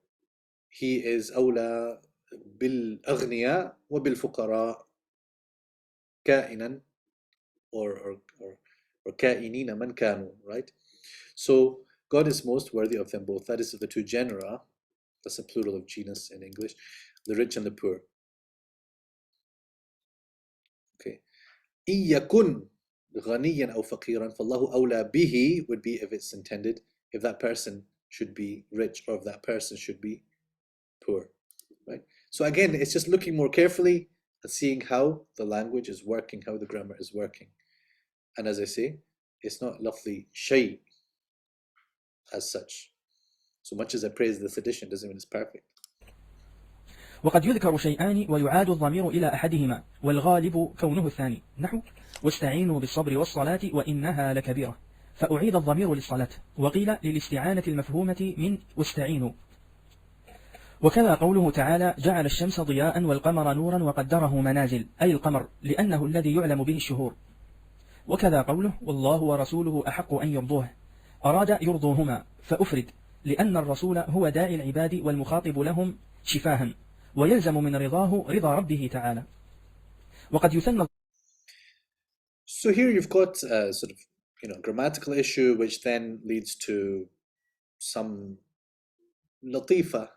he is أولى بالأغنياء وبالفقراء كائنا or كائنين من كانوا, right? So God is most worthy of them both. That is of the two genera. That's a plural of genus in English, the rich and the poor. Okay. إن يكن غنيا أو فقيرا فالله أولى به would be if it's intended, if that person should be rich or if that person should be poor, right? So again, it's just looking more carefully and seeing how the language is working, how the grammar is working. And as I say, it's not lafzi shay as such. So much as I praise this edition doesn't mean it's perfect. وقد يذكر شيئان ويعاد الضمير إلى أحدهما والغالب كونه الثاني نحو واستعينوا بالصبر والصلاة وإنها لكبيرة فأعيد الضمير للصلاة وقيل للاستعانة المفهومة من واستعينوا وكذا قوله تعالى جعل الشمس ضياء والقمر نورا وقدره منازل أي القمر لأنه الذي يعلم به الشهور وكذا قوله والله ورسوله أحق أن يرضوه أراد يرضوهما فأفرد لأن الرسول هو داعي العباد والمخاطب لهم شفاها ويلزم من رضاه رضا ربه تعالى وقد يثنى. So here you've got a sort of grammatical issue which then leads to some latifa,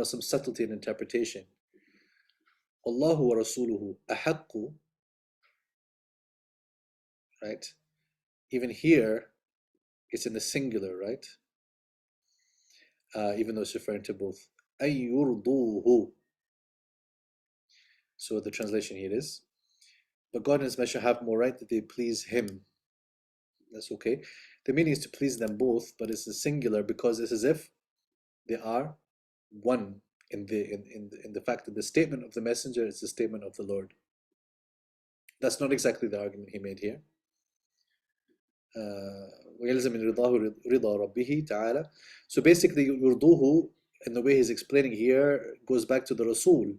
some subtlety in interpretation. Allahu wa rasuluhu ahaqqu, right? Even here it's in the singular, right? Even though it's referring to both. Ay yurduhu. So the translation here is, but God and His Messenger have more right that they please Him. That's okay. The meaning is to please them both, but it's a singular because it's as if they are one in the fact that the statement of the Messenger is the statement of the Lord. That's not exactly the argument he made here. وَيَلْزَمْ مِنْ رِضَاهُ رِضَى رَبِّهِ تَعَالَى. So basically, يُرْضُوهُ, in the way he's explaining here, goes back to the Rasul.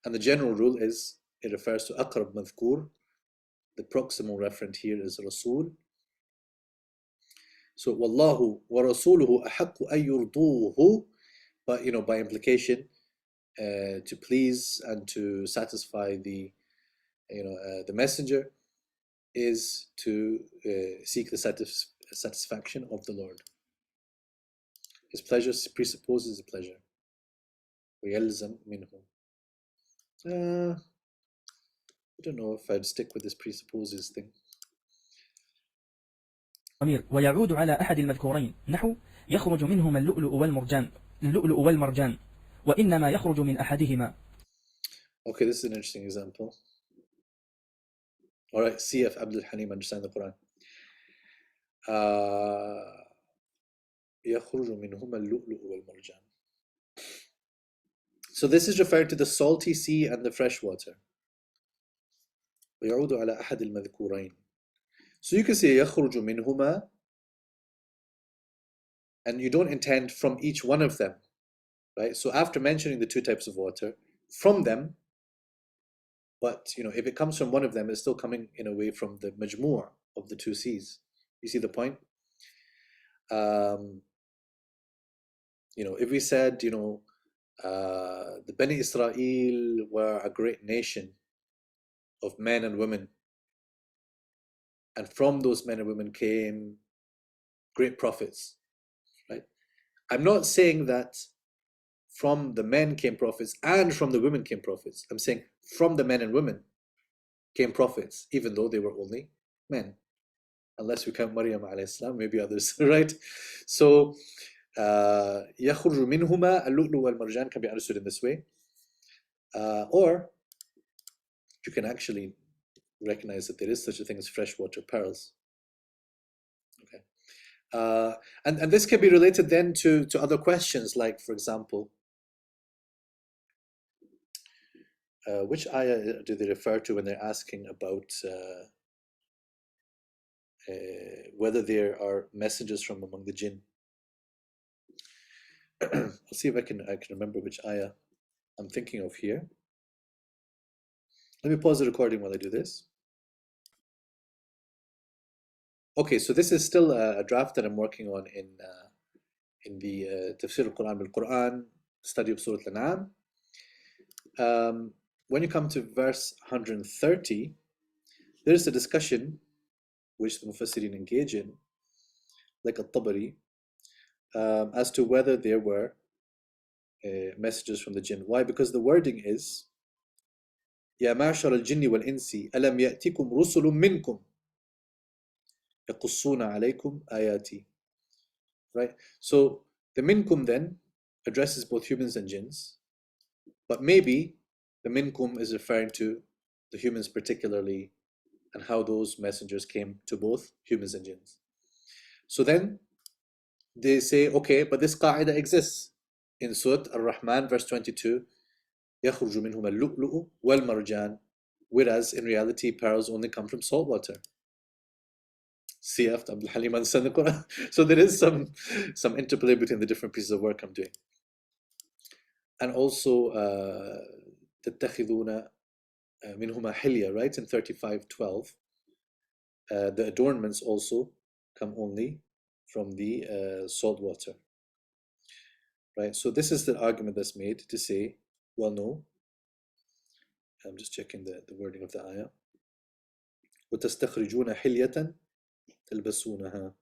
And the general rule is, it refers to أقرب مذكور. The proximal referent here is Rasul. So وَاللَّهُ وَرَسُولُهُ أَحَقُّ أَن يُرْضُوهُ. But by implication, to please and to satisfy the messenger is to seek the satisfaction of the Lord. His pleasure presupposes a pleasure. وَيَلْزَمْ مِنْهُ. I don't know if I'd stick with this presupposes thing. ويعود على أحد المذكورين نحو يخرج منهما اللؤلؤ والمرجان وإنما يخرج من أحدهما. Okay, this is an interesting example. All right, see if Abdul Halim understand the Quran. يخرج منهما اللؤلؤ والمرجان. So this is referring to the salty sea and the fresh water. ويعود على أحد المذكورين. So you can say يخرج منهما, and you don't intend from each one of them, right? So after mentioning the two types of water, from them, but if it comes from one of them, it's still coming in a way from the majmur of the two seas. You see the point? If we said, the Bani Israel were a great nation of men and women, and from those men and women came great prophets, right? I'm not saying that from the men came prophets and from the women came prophets. I'm saying from the men and women came prophets, even though they were only men. Unless we count Maryam alayhi salam, maybe others, right? So, يَخْرُجُ مِنْهُمَا اللُّؤْلُؤُ وَالْمَرْجَانُ can be understood in this way. Or you can actually recognize that there is such a thing as freshwater pearls. Okay. And this can be related then to other questions, like, for example, which ayah do they refer to when they're asking about whether there are messengers from among the jinn? I'll see if I can remember which ayah I'm thinking of here. Let me pause the recording while I do this. Okay, so this is still a draft that I'm working on in the Tafsir al-Quran bil-Quran, study of Surah Al-An'am. When you come to verse 130, there's a discussion which the Mufassirin engage in, like At-Tabari, as to whether there were messages from the jinn. Why? Because the wording is يَا مَعْشَرَ الْجِنِّ وَالْإِنسِ أَلَمْ يَأْتِكُمْ رُسُلٌ مِّنْكُمْ يَقُصُّونَ عَلَيْكُمْ آيَاتِي. Right? So the minkum then addresses both humans and jinns. But maybe the minkum is referring to the humans particularly and how those messengers came to both humans and jinns. So then they say, okay, but this qaida exists in Surah Ar-Rahman, verse 22, يَخْرُجُ مِنْهُمَا اللُّؤْلُؤُ وَالْمَرْجَانُ, whereas in reality pearls only come from salt water. See, after Abdul Halim understand the Quran. So there is some interplay between the different pieces of work I'm doing. And also تَتَّخِذُونَ مِنْهُمَا حِلْيَةً, right, in 35:12. The adornments also come only from the salt water. Right, so this is the argument that's made to say, well, no. I'm just checking the wording of the ayah. وَتَسْتَخْرِجُونَ حِلْيَةً تَلْبَسُونَهَا.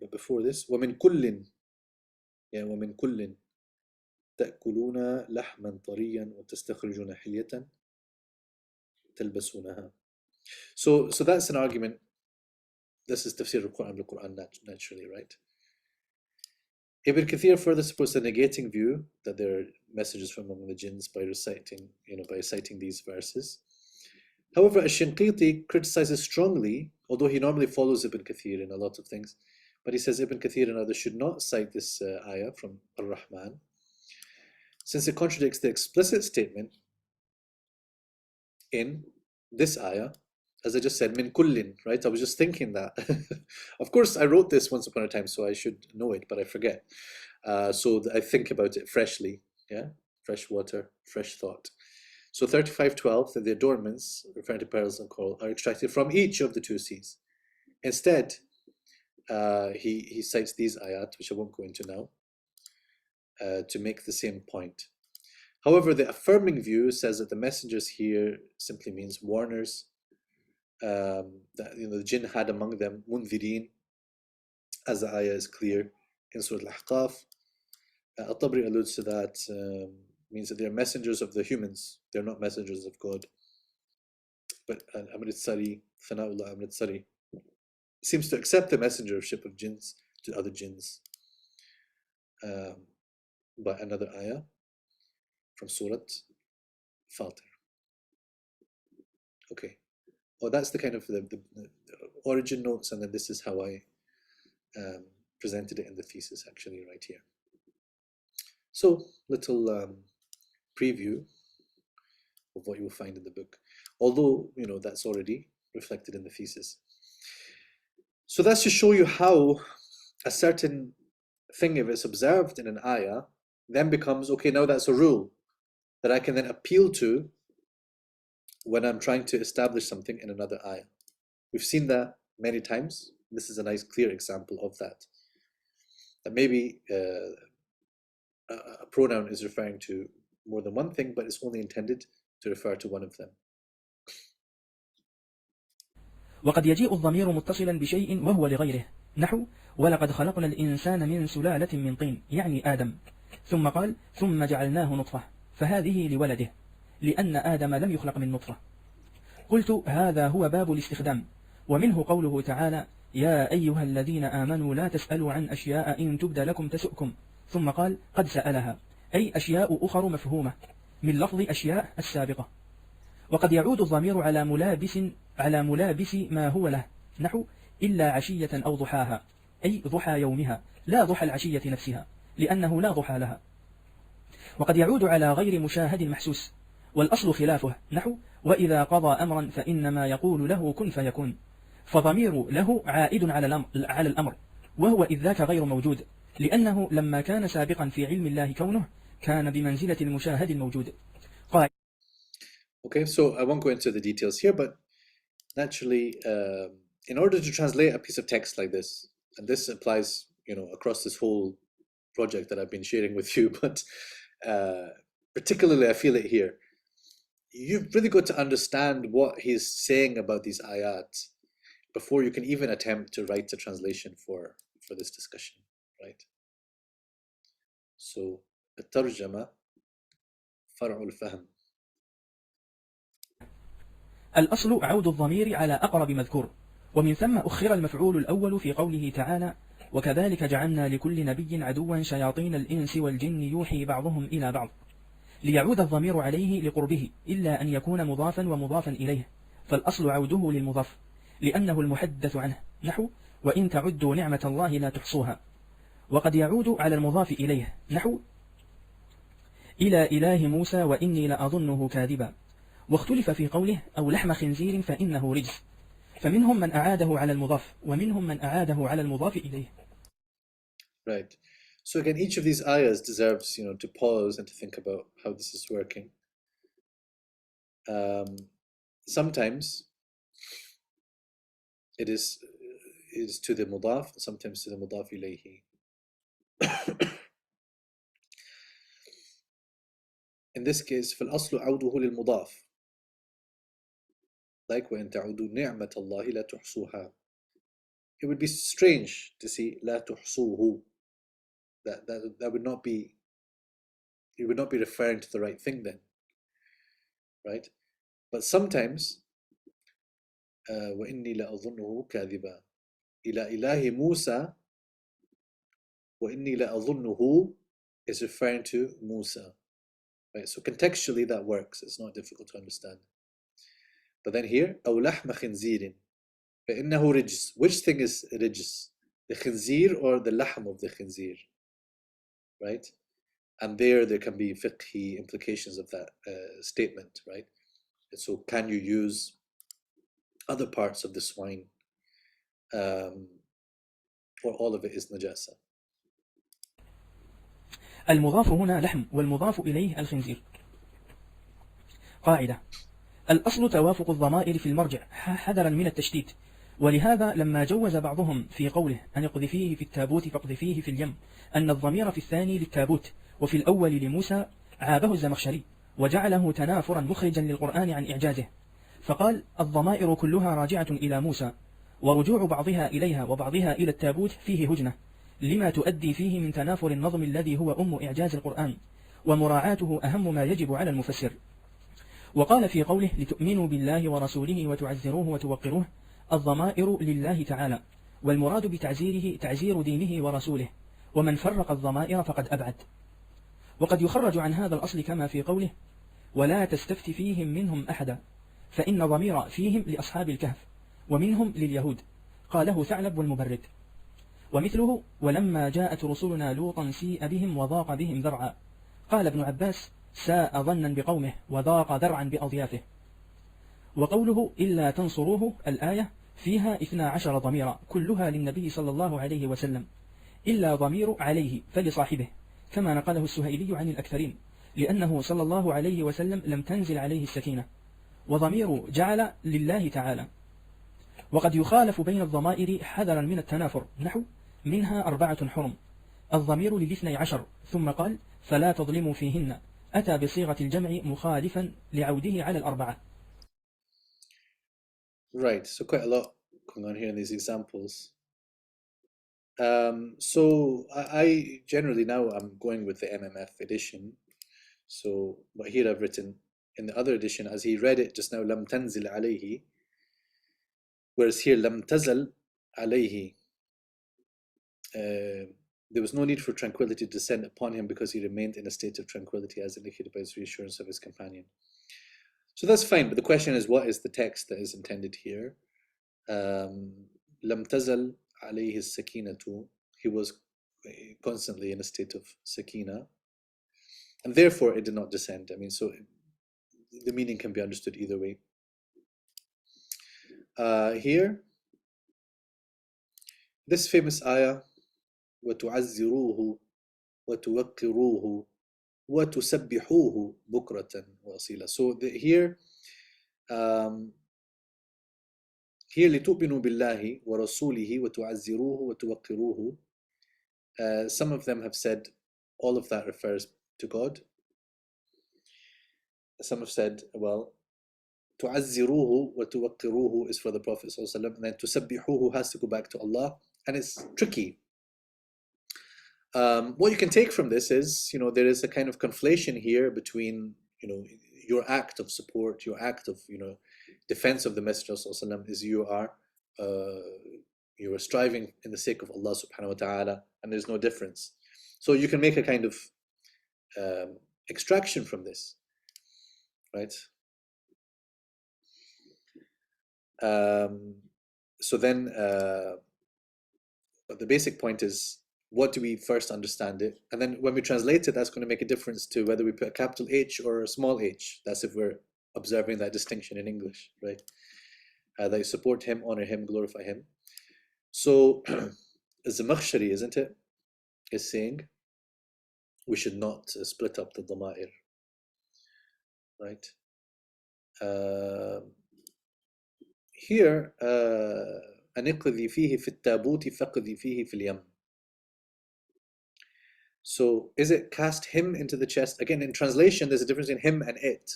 But before this, وَمِنْ كُلٍّ, yeah, وَمِنْ كُلٍّ تأكلون لحما طريا وتستخرجون حلية تلبسونها. So that's an argument. This is tafsir al-Qur'an bil-Qur'an naturally, right? Ibn Kathir further supports the negating view that there are messages from among the jinns by citing these verses. However, Ash-Shinqiti criticizes strongly, although he normally follows Ibn Kathir in a lot of things, but he says Ibn Kathir and others should not cite this ayah from Ar-Rahman, since it contradicts the explicit statement in this ayah, as I just said, min kullin, right? I was just thinking that. Of course, I wrote this once upon a time, so I should know it, but I forget. So I think about it freshly, yeah? Fresh water, fresh thought. So 35:12, that the adornments, referring to pearls and coral, are extracted from each of the two seas. Instead, he cites these ayat, which I won't go into now, to make the same point. However, the affirming view says that the messengers here simply means warners, that the jinn had among them mundhirin, as the ayah is clear in Surah Al-Ahqaf. Al-Tabri alludes to that, means that they are messengers of the humans, they're not messengers of God. But Amr al-Sari, Thana'ullah Amr al-Sari, seems to accept the messengership of jinns to other jinns by another ayah from Surah Fatir. Okay. Well, that's the kind of the origin notes, and then this is how I presented it in the thesis, actually, right here. So, little preview of what you will find in the book, although, that's already reflected in the thesis. So that's to show you how a certain thing, if it's observed in an ayah, then becomes, okay, now that's a rule that I can then appeal to when I'm trying to establish something in another ayah. We've seen that many times. This is a nice, clear example of that. That maybe a pronoun is referring to more than one thing, but it's only intended to refer to one of them. وقد يجيء الضمير متصلا بشيء وهو لغيره، نحو ولقد خلقنا الإنسان من سلالة من طين، يعني آدم، ثم قال ثم جعلناه نطفة، فهذه لولده، لأن آدم لم يخلق من نطفة. قلت هذا هو باب الاستخدام، ومنه قوله تعالى يا أيها الذين آمنوا لا تسألوا عن أشياء إن تبد لكم تسؤكم، ثم قال قد سألها، أي أشياء أخر مفهومة من لفظ أشياء السابقة. وقد يعود الضمير على ملابس ما هو له، نحو إلا عشية أو ضحاها، أي ضحى يومها، لا ضحى العشية نفسها، لأنه لا ضحى لها. وقد يعود على غير مشاهد محسوس، والأصل خلافه، نحو وإذا قضى أمرا فإنما يقول له كن فيكون، فضمير له عائد على الأمر، وهو إذ ذاك غير موجود، لأنه لما كان سابقا في علم الله كونه كان بمنزلة المشاهد الموجود. Okay, so I won't go into the details here, but naturally, in order to translate a piece of text like this, and this applies, across this whole project that I've been sharing with you, but particularly I feel it here, you've really got to understand what he's saying about these ayat before you can even attempt to write a translation for this discussion, right? So, الترجمة فرع الفهم. الأصل عود الضمير على أقرب مذكور، ومن ثم أخر المفعول الأول في قوله تعالى وكذلك جعلنا لكل نبي عدوا شياطين الإنس والجن يوحي بعضهم إلى بعض ليعود الضمير عليه لقربه إلا أن يكون مضافا ومضافا إليه فالأصل عوده للمضاف لأنه المحدث عنه نحو وإن تعدوا نعمة الله لا تحصوها وقد يعود على المضاف إليه نحو إلى إله موسى وإني لأظنه كاذبا واختلف في قوله أو لحم خنزير فإنه رجس فمنهم من أعاده على المضاف ومنهم من أعاده على المضاف إليه. Right. So again, each of these ayahs deserves, to pause and to think about how this is working. Sometimes it is to the mudaf, sometimes to the mudaf ilayhi. In this case, فالأصل عوده للمضاف. Like وإن تعودوا نعمة الله لا تحصوها. It would be strange to see لا تحصوه. That would not be. You would not be referring to the right thing then, right? But sometimes وإني لأظنه كاذبا إلى إله موسى وإني لأظنه is referring to Musa, right? So contextually that works. It's not difficult to understand. But then here أو لحم خنزير فإنه رجس. Which thing is رجس? The khinzir or the lahm of the khinzir, right? And there can be fiqhi implications of that statement, right? And so can you use other parts of the swine, or all of it is najasa? المضاف هنا لحم والمضاف إليه الخنزير. قاعدة: الأصل توافق الضمائر في المرجع حذرا من التشتيت، ولهذا لما جوز بعضهم في قوله أن اقذفيه في التابوت فاقذفيه في اليم أن الضمير في الثاني للتابوت وفي الأول لموسى عابه الزمخشري وجعله تنافرا مخرجا للقرآن عن إعجازه، فقال الضمائر كلها راجعة إلى موسى ورجوع بعضها إليها وبعضها إلى التابوت فيه هجنة لما تؤدي فيه من تنافر النظم الذي هو أم إعجاز القرآن ومراعاته أهم ما يجب على المفسر. وقال في قوله لتؤمنوا بالله ورسوله وتعزروه وتوقروه الضمائر لله تعالى، والمراد بتعزيره تعزير دينه ورسوله، ومن فرق الضمائر فقد أبعد. وقد يخرج عن هذا الأصل كما في قوله ولا تستفت فيهم منهم أحدا فإن ضمير فيهم لأصحاب الكهف ومنهم لليهود، قاله ثعلب والمبرد. ومثله ولما جاءت رسلنا لوطا سيء بهم وضاق بهم ذرعا، قال ابن عباس ساء ظنا بقومه وضاق ذرعا بأضيافه. وقوله إلا تنصروه الآية فيها 12 ضميرا كلها للنبي صلى الله عليه وسلم إلا ضمير عليه فلصاحبه كما نقله السهيلي عن الأكثرين لأنه صلى الله عليه وسلم لم تنزل عليه السكينة، وضمير جعل لله تعالى. وقد يخالف بين الضمائر حذرا من التنافر نحو منها 4 حرم، الضمير لل12 ثم قال فلا تظلموا فيهن، أتى بصيغة الجمع مخالفا لعوده على 4. Right, so quite a lot going on here in these examples. So I generally now I'm going with the MMF edition. So but here I've written in the other edition as he read it just now لم تنزل عليه, whereas here لم تزل عليه. There was no need for tranquility to descend upon him because he remained in a state of tranquility as indicated by his reassurance of his companion. So that's fine, but the question is what is the text that is intended here? لم تزل عليه السكينة, he was constantly in a state of sakina, and therefore it did not descend. I mean, so the meaning can be understood either way. Here, this famous ayah, وَتُعَزِّرُوهُ وَتُوَقِّرُوهُ وَتُسَبِّحُوهُ بُكْرَةً وَأَصِيلًا. So here لِتُؤْمِنُوا بِاللَّهِ وَرَسُولِهِ وَتُعَزِّرُوهُ وَتُوَقِّرُوهُ. Some of them have said all of that refers to God. Some have said, well, تُعَزِّرُوهُ وَتُوَقِّرُوهُ is for the Prophet ﷺ, and then تُسَبِّحُوهُ has to go back to Allah, and it's tricky. What you can take from this is, there is a kind of conflation here between, your act of support, your act of, defense of the Messenger ﷺ is you are you were striving in the sake of Allah subhanahu wa ta'ala, and there's no difference. So you can make a kind of extraction from this, right? So then, but the basic point is, what do we first understand it? And then when we translate it, that's going to make a difference to whether we put a capital H or a small h. That's if we're observing that distinction in English, right? That you support him, honor him, glorify him. So, Zamakhshari, isn't it, is saying we should not split up the Dama'ir, right? Here, أنقذي فيه في التابوت فقذي فيه في اليم. So, is it cast him into the chest? Again, in translation, there's a difference in him and it.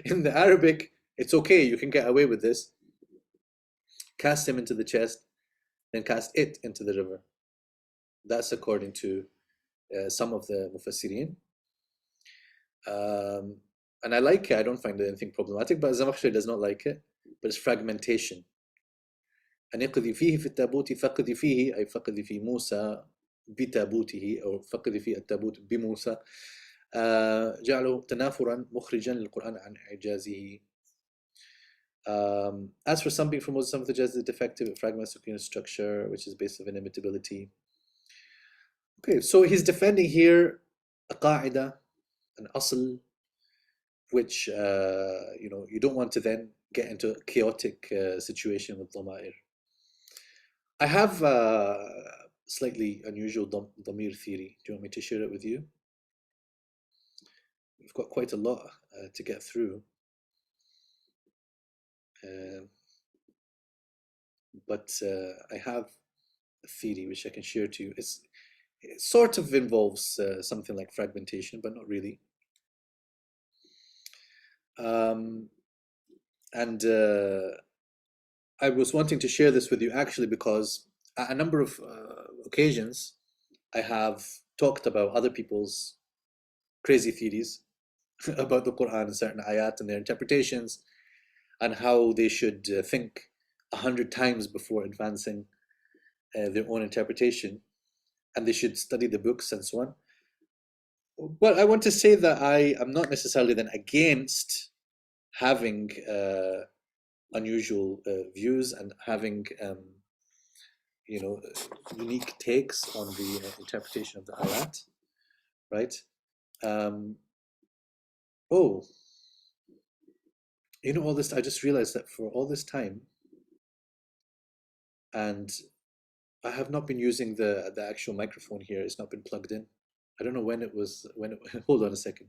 In the Arabic, it's okay, you can get away with this. Cast him into the chest, then cast it into the river. That's according to some of the Mufassirin. And I like it, I don't find anything problematic, but Zamakhshari does not like it, but it's fragmentation. أنقذي فيه في التابوت فقذي فيه أي فقذي في موسى بتابوته أو فقذي في التابوت بموسى جعله تنافرا مخرجا للقرآن عن إعجازه. As for some being from Moses, some suggest the defective fragments of structure, which is based on inimitability. Okay, so he's defending here a qaida, an asl, which you don't want to then get into a chaotic situation with dhama'ir. I have a slightly unusual dhamir theory. Do you want me to share it with you? We've got quite a lot to get through. But I have a theory which I can share to you. It sort of involves something like fragmentation, but not really. I was wanting to share this with you actually because at a number of occasions I have talked about other people's crazy theories about the Quran and certain ayat and their interpretations, and how they should think 100 times before advancing their own interpretation, and they should study the books and so on. Well, I want to say that I am not necessarily then against having unusual views and having unique takes on the interpretation of the ayat, right? All this, I just realized that for all this time, and I have not been using the actual microphone here. It's not been plugged in. I don't know when it was, hold on a second.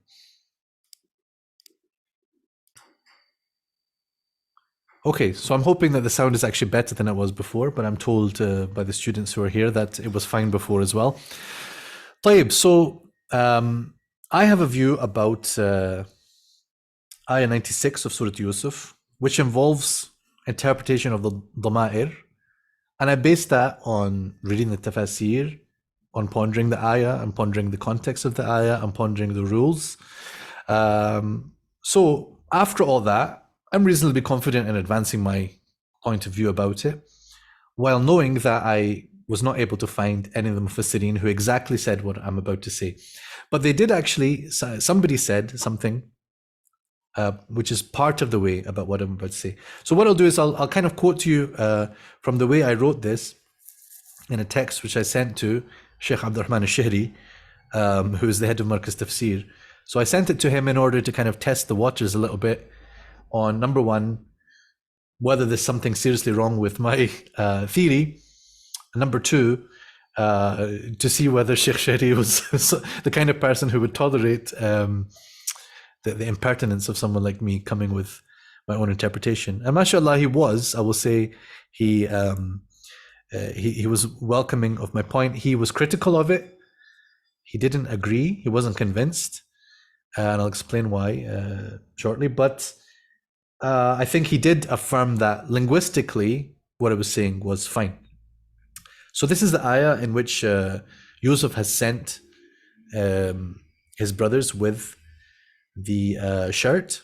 Okay, so I'm hoping that the sound is actually better than it was before, but I'm told by the students who are here that it was fine before as well. طيب, so I have a view about Ayah 96 of Surah Yusuf, which involves interpretation of the Dama'ir, and I base that on reading the tafasir, on pondering the ayah, and pondering the context of the ayah, and pondering the rules. So after all that, I'm reasonably confident in advancing my point of view about it, while knowing that I was not able to find any of the Mufassirin who exactly said what I'm about to say. But they did actually, somebody said something which is part of the way about what I'm about to say. So what I'll do is I'll kind of quote to you from the way I wrote this in a text which I sent to Sheikh Abdurrahman al-Shihri, who is the head of Markaz Tafsir. So I sent it to him in order to kind of test the waters a little bit on, number one, whether there's something seriously wrong with my theory, and number two, to see whether Sheikh Shihri was the kind of person who would tolerate the impertinence of someone like me coming with my own interpretation. And mashallah, he was. I will say he was welcoming of my point. He was critical of it. He didn't agree. He wasn't convinced, and I'll explain why shortly. But I think he did affirm that linguistically what I was saying was fine. So this is the ayah in which Yusuf has sent his brothers with the shirt,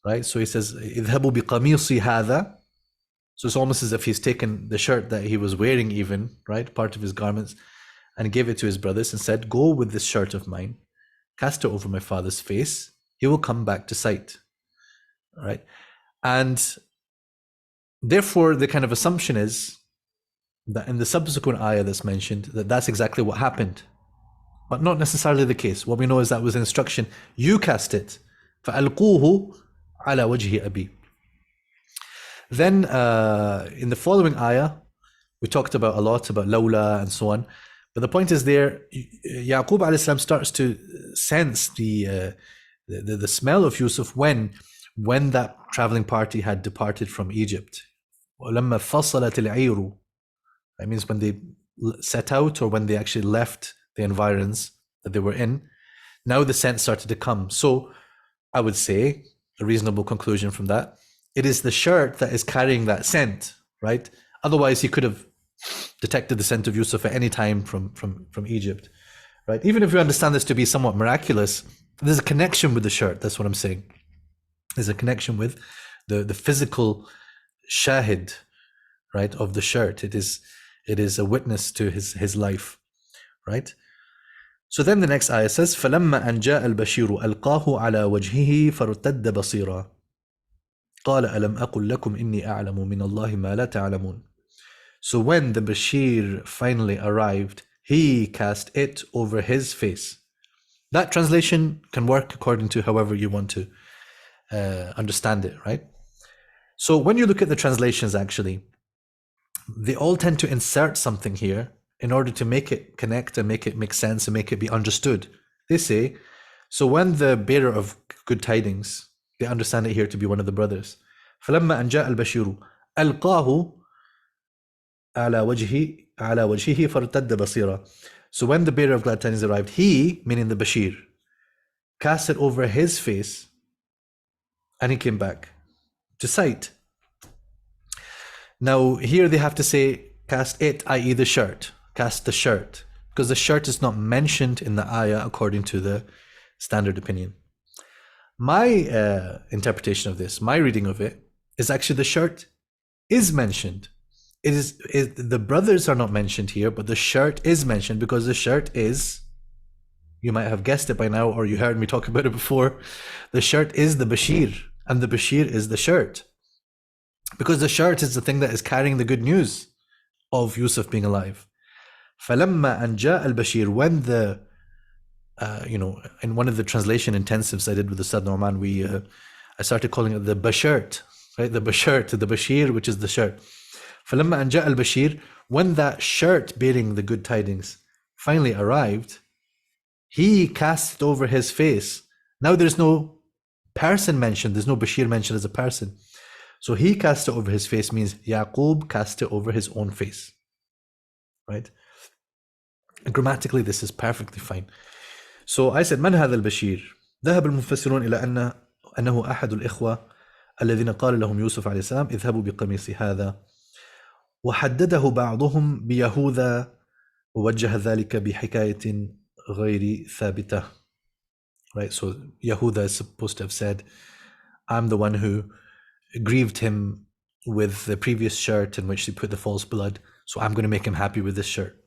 right? So he says, "Idhabu biqamisi hadha." So it's almost as if he's taken the shirt that he was wearing even, right, part of his garments, and gave it to his brothers and said, go with this shirt of mine, cast it over my father's face, he will come back to sight, right? And therefore, the kind of assumption is that in the subsequent ayah that's mentioned, that that's exactly what happened. But not necessarily the case. What we know is that was an instruction, you cast it. فَأَلْقُوهُ عَلَى وَجْهِ أَبِي. Then in the following ayah, we talked about a lot about lawla and so on. But the point is there, Yaqub alayhi salam starts to sense the smell of Yusuf when that traveling party had departed from Egypt. وَلَمَّا فَصَلَتِ الْعِيرُ. That means when they set out or when they actually left the environs that they were in, now the scent started to come. So I would say, a reasonable conclusion from that, it is the shirt that is carrying that scent, right? Otherwise, he could have detected the scent of Yusuf at any time from Egypt, right? Even if you understand this to be somewhat miraculous, there's a connection with the shirt. That's what I'm saying. There's a connection with the physical shahid, right, of the shirt. It is a witness to his life, right? So then the next ayah says, فَلَمَّا أَنْ جَاءَ الْبَشِيرُ أَلْقَاهُ عَلَى وَجْهِهِ فَارْتَدَّ بَصِيرًا قَالَ أَلَمْ أَقُلْ لَكُمْ إِنِّي أَعْلَمُ مِنَ اللَّهِ مَا لَا تَعْلَمُونَ. So when the Bashir finally arrived, he cast it over his face. That translation can work according to however you want to understand it, right? So when you look at the translations, actually, they all tend to insert something here in order to make it connect and make it make sense and make it be understood. They say, so when the bearer of good tidings, they understand it here to be one of the brothers. فَلَمَّا أَنْ جَاءَ الْبَشِيرُ أَلْقَاهُ عَلَى وَجْهِهِ فَارْتَدَّ بَصِيرًا. So when the bearer of glad tidings arrived, he, meaning the Bashir, cast it over his face and he came back to sight. Now here they have to say cast it, i.e. the shirt. Cast the shirt, because the shirt is not mentioned in the ayah according to the standard opinion. My interpretation of this, my reading of it, is actually the shirt is mentioned. The brothers are not mentioned here, but the shirt is mentioned because the shirt is, you might have guessed it by now, or you heard me talk about it before, the shirt is the Bashir, and the Bashir is the shirt. Because the shirt is the thing that is carrying the good news of Yusuf being alive. فَلَمَّا أَنْ جَاءَ الْبَشِيرُ. When the, in one of the translation intensives I did with the Ustad Norman, I started calling it the Bashirt, right? The Bashirt, the Bashir, which is the shirt. فَلَمَّا أَنْ جَاءَ الْبَشِيرُ. When that shirt bearing the good tidings finally arrived, he cast it over his face. Now there's no person mentioned, there's no Bashir mentioned as a person. So he cast it over his face means Yaqub cast it over his own face, right? And grammatically, this is perfectly fine. So I said, من هذا البشير؟ ذهب المفسرون إلى أنه أحد الإخوة الذين قال لهم يوسف عليه السلام اذهبوا بقميصي هذا وحدده بعضهم بيهوذا ووجه ذلك بحكاية غير ثابتة. Right, so Yehuda is supposed to have said, I'm the one who grieved him with the previous shirt in which he put the false blood, so I'm going to make him happy with this shirt.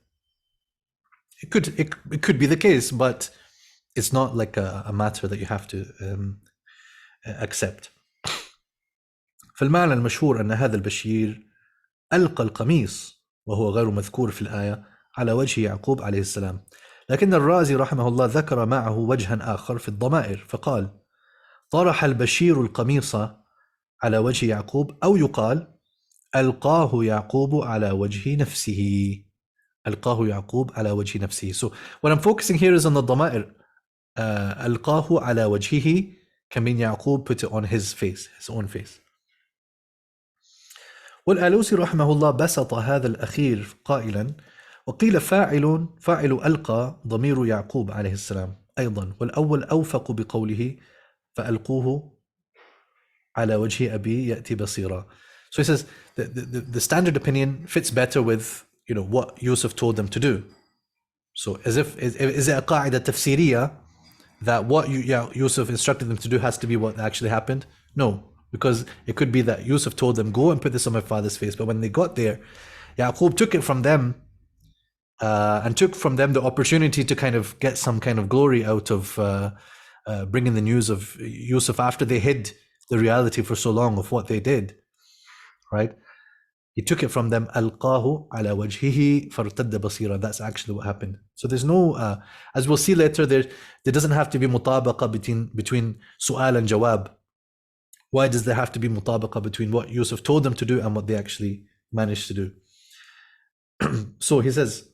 It could be the case, but it's not like a matter that you have to accept. فالمعنى المشهور أن هذا البشير ألقى القميص وهو غير مذكور في الآية على وجه يعقوب عليه السلام. لكن الرازي رحمه الله ذكر معه وجها آخر في الضمائر فقال طرح البشير القميص على وجه يعقوب أو يقال ألقاه يعقوب على وجه نفسه. ألقاه يعقوب على وجه نفسه. So what I'm focusing here is on the ضمائر. ألقاه على وجهه can mean Yaqub put it on his face, his own face. والآلوسي رحمه الله بسط هذا الأخير قائلا وقيل فاعل ألقى ضمير يعقوب عليه السلام أيضا والأول أوفق بقوله فألقوه على وجه أبي يأتي بصيرا. So he says the standard opinion fits better with what Yusuf told them to do. So as if is it a قاعدة تفسيرية that what Yusuf instructed them to do has to be what actually happened? No, because it could be that Yusuf told them, go and put this on my father's face. But when they got there, Yaqub took it from them and took from them the opportunity to kind of get some kind of glory out of bringing the news of Yusuf after they hid the reality for so long of what they did, right? He took it from them, ألقاه على وجهه فارتد بصيرا. That's actually what happened. So there's no, as we'll see later, there doesn't have to be mutabaqa between su'al and jawab. Why does there have to be mutabaqa between what Yusuf told them to do and what they actually managed to do? So he says,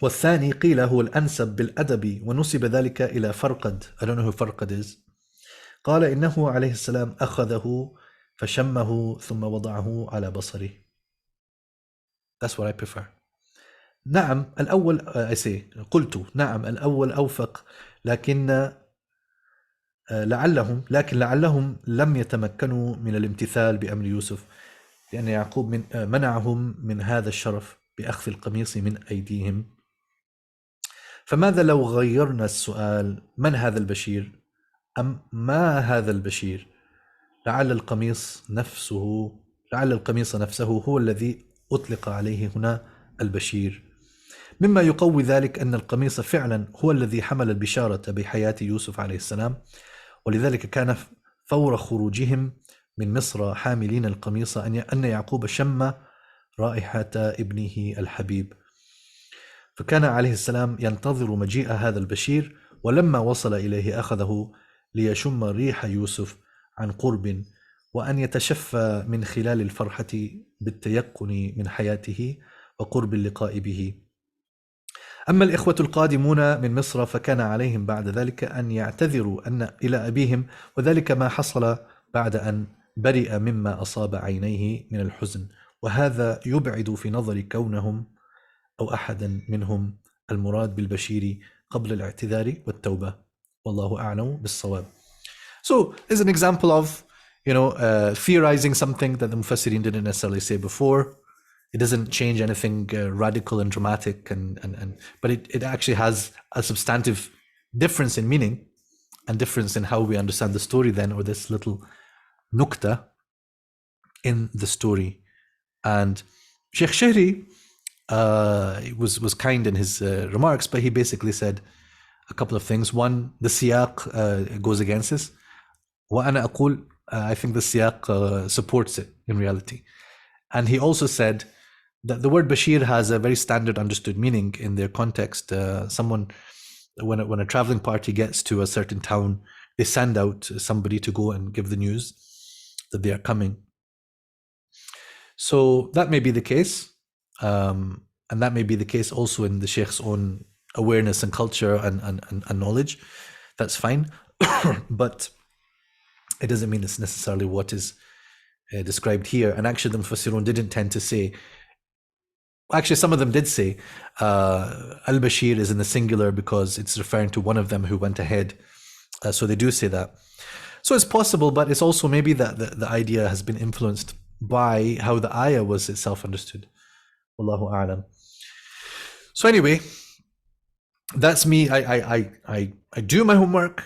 والثاني قيل هو الأنسب بالأدب ونسب ذلك إلى فرقد. I don't know who فرقد is. قال إنه عليه السلام أخذه فشمه ثم وضعه على بصره. That's what I prefer. نعم الأول I say قلت نعم الأول أوفق لكن لعلهم لم يتمكنوا من الامتثال بأمر يوسف لأن يعقوب منعهم من هذا الشرف بأخذ القميص من أيديهم. فماذا لو غيرنا السؤال من هذا البشير أم ما هذا البشير؟ لعل القميص نفسه هو الذي أطلق عليه هنا البشير، مما يقوي ذلك أن القميص فعلا هو الذي حمل البشارة بحياة يوسف عليه السلام، ولذلك كان فور خروجهم من مصر حاملين القميص أن يعقوب شم رائحة ابنه الحبيب، فكان عليه السلام ينتظر مجيء هذا البشير، ولما وصل إليه أخذه ليشم ريح يوسف عن قرب وأن يتشفى من خلال الفرحة بالتيقن من حياته وقرب اللقاء به. أما الإخوة القادمون من مصر فكان عليهم بعد ذلك أن يعتذروا إلى أبيهم، وذلك ما حصل بعد أن برئ مما أصاب عينيه من الحزن، وهذا يبعد في نظر كونهم أو أحدا منهم المراد بالبشير قبل الاعتذار والتوبة، والله أعلم بالصواب. So, as an example of, theorizing something that the Mufassirin didn't necessarily say before. It doesn't change anything radical and dramatic, but it actually has a substantive difference in meaning and difference in how we understand the story then, or this little nukta in the story. And Sheikh Shihri was kind in his remarks, but he basically said a couple of things. One, the siyaq goes against this. وأنا أقول, I think the siyaq supports it in reality. And he also said that the word Bashir has a very standard understood meaning in their context. Someone, when a traveling party gets to a certain town, they send out somebody to go and give the news that they are coming. So that may be the case. And that may be the case also in the Sheikh's own awareness and culture and knowledge. That's fine. But it doesn't mean it's necessarily what is described here. And actually the Mufassirun didn't tend to say, actually some of them did say Al-Bashir is in the singular because it's referring to one of them who went ahead. So they do say that. So it's possible, but it's also maybe that the idea has been influenced by how the ayah was itself understood. Wallahu a'lam. So anyway, that's me. I do my homework.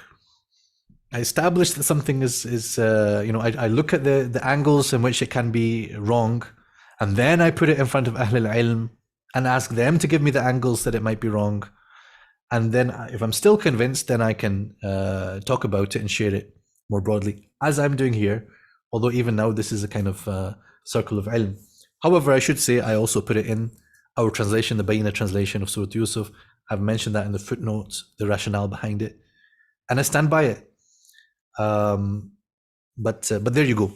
I establish that something is I look at the angles in which it can be wrong, and then I put it in front of Ahl al-Ilm and ask them to give me the angles that it might be wrong. And then if I'm still convinced, then I can talk about it and share it more broadly, as I'm doing here, although even now this is a kind of circle of ilm. However, I should say I also put it in our translation, the Bayna translation of Surah Yusuf. I've mentioned that in the footnotes, the rationale behind it, and I stand by it. But there you go.